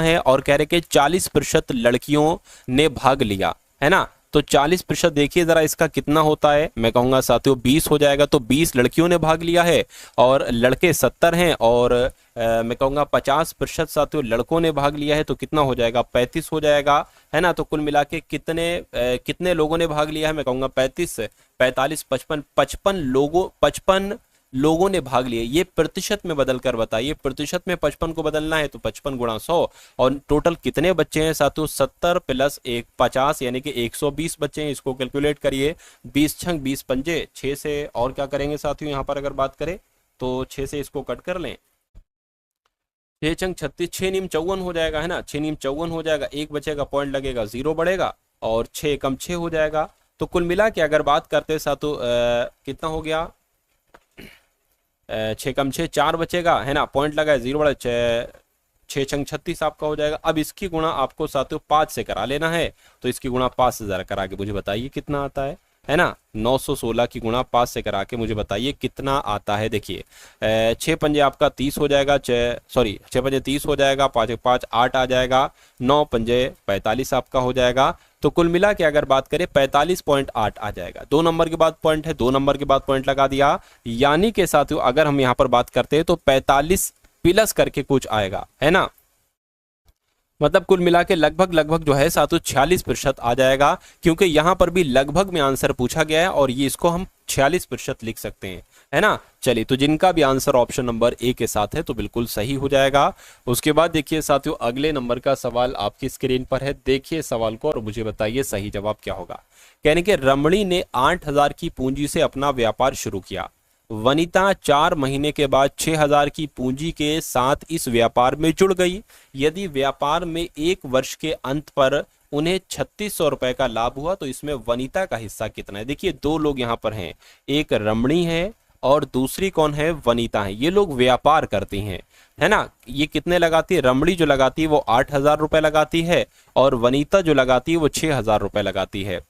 हैं और कह रहे कि 40% लड़कियों ने भाग लिया, है ना। तो 40% देखिए जरा इसका कितना होता है, मैं कहूंगा साथियों 20 हो जाएगा। तो 20 लड़कियों ने भाग लिया है और लड़के 70 हैं और मैं कहूंगा 50% साथियों लड़कों ने भाग लिया है तो कितना हो जाएगा, 35 हो जाएगा, है ना। तो कुल मिला के कितने लोगों ने भाग लिया है, मैं कहूंगा 35, 45, 55 लोगों ने भाग लिया। ये प्रतिशत में बदल कर बताइए, प्रतिशत में 55 को बदलना है तो 55 गुणा 100 और टोटल कितने बच्चे हैं साथियों, 70 प्लस 1 50 यानी कि 120 बच्चे हैं। इसको कैलकुलेट करिए, 20 छंग 20 पंजे 6 से और क्या करेंगे साथियों, यहाँ पर अगर बात करें तो 6 से इसको कट कर लें, 6 छंग 36, 6 नीम 54 हो जाएगा, है ना। 6 नीम 54 हो जाएगा, एक बचेगा, पॉइंट लगेगा, 0 बढ़ेगा और 6 एकम 6 हो जाएगा। तो कुल मिला के अगर बात करते साथियों कितना हो गया, 6 कम 6 4 बचेगा, है ना, पॉइंट लगा है, 0 बढ़ा, 6 छंग 36 आपका हो जाएगा। अब इसकी गुणा आपको साथियों 5 से करा लेना है। तो इसकी गुणा 5 से जरा करा के मुझे बताइए कितना आता है ना। 916 की गुणा 5 से करा के मुझे बताइए कितना आता है। देखिए 6 पंजे आपका 30 हो जाएगा, 6 पंजे 30 हो जाएगा, 5 5 8 आ जाएगा, 9 पंजे 45 आपका हो जाएगा। तो कुल मिला के अगर बात करें 45.8 आ जाएगा। 2 नंबर के बाद पॉइंट है, 2 नंबर के बाद पॉइंट लगा दिया, यानी के साथियों अगर हम यहाँ पर बात करते हैं तो 45 प्लस करके कुछ आएगा, है ना। मतलब कुल मिला के लगभग जो है साथियों 46% आ जाएगा, क्योंकि यहां पर भी लगभग में आंसर पूछा गया है और ये इसको हम 46% लिख सकते हैं। है ना। चलिए, तो जिनका भी आंसर ऑप्शन नंबर ए के साथ है तो बिल्कुल सही हो जाएगा। उसके बाद देखिए साथियों, अगले नंबर का सवाल आपकी स्क्रीन पर है, देखिए सवाल को और मुझे बताइए सही जवाब क्या होगा। कहने के रमणी ने 8,000 की पूंजी से अपना व्यापार शुरू किया। वनिता 4 महीने के बाद 6,000 की पूंजी के साथ इस व्यापार में जुड़ गई। यदि व्यापार में 1 वर्ष के अंत पर उन्हें 3,600 रुपए का लाभ हुआ तो इसमें वनिता का हिस्सा कितना है। देखिए, दो लोग यहाँ पर हैं, एक रमणी है और दूसरी कौन है, वनिता है। ये लोग व्यापार करती हैं, है ना। ये कितने लगाती है, रमणी जो लगाती है वो 8,000 रुपए लगाती है और वनिता जो लगाती है वो 6,000 रुपए लगाती है।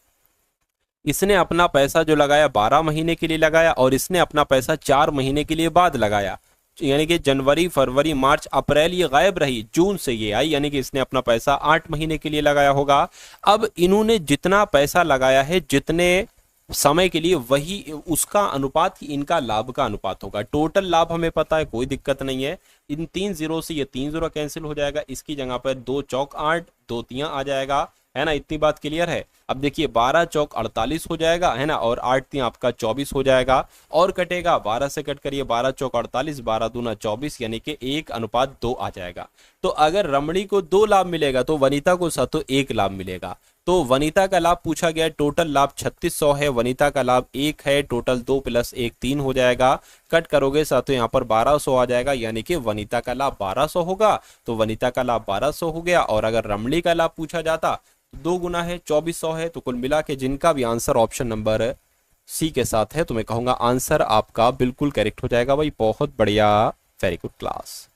इसने अपना पैसा जो लगाया 12 महीने के लिए लगाया और इसने अपना पैसा 4 महीने के लिए बाद लगाया। यानी कि जनवरी, फरवरी, मार्च, अप्रैल ये गायब रही, जून से ये आई, यानी कि इसने अपना पैसा 8 महीने के लिए लगाया होगा। अब इन्होंने जितना पैसा लगाया है, जितने समय के लिए, वही उसका अनुपात ही इनका लाभ का अनुपात होगा। टोटल लाभ हमें पता है, कोई दिक्कत नहीं है। इन 3 जीरो से ये 3 जीरो कैंसिल हो जाएगा, इसकी जगह पर 2 चौक 8, 2 तियां आ जाएगा, है ना। इतनी बात क्लियर है। अब देखिए 12 चौक 48 हो जाएगा, है ना, और 8 तियां आपका 24 हो जाएगा और कटेगा 12 से कट करिए, 12 चौक 48, 12 दूना 24, यानी कि 1:2 आ जाएगा। तो अगर रमणी को 2 लाभ मिलेगा तो वनिता को साथों 1 लाभ मिलेगा। तो वनिता का लाभ पूछा गया, टोटल लाभ 3600 है, वनिता का लाभ 1 है, टोटल 2 + 1 3 हो जाएगा। कट करोगे साथों यहाँ पर 1200 आ जाएगा, यानी कि वनिता का लाभ 1200 होगा। तो वनिता का लाभ 1200 हो गया। और अगर रमणी का लाभ पूछा जाता तो 2 गुना है, 2400 है। तो कुल मिला के जिनका भी आंसर ऑप्शन नंबर सी के साथ है तो मैं कहूंगा आंसर आपका बिल्कुल करेक्ट हो जाएगा भाई। बहुत बढ़िया, वेरी गुड क्लास।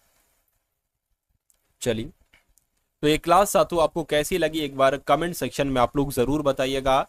चलिए, तो ये क्लास साथियों आपको कैसी लगी एक बार कमेंट सेक्शन में आप लोग जरूर बताइएगा।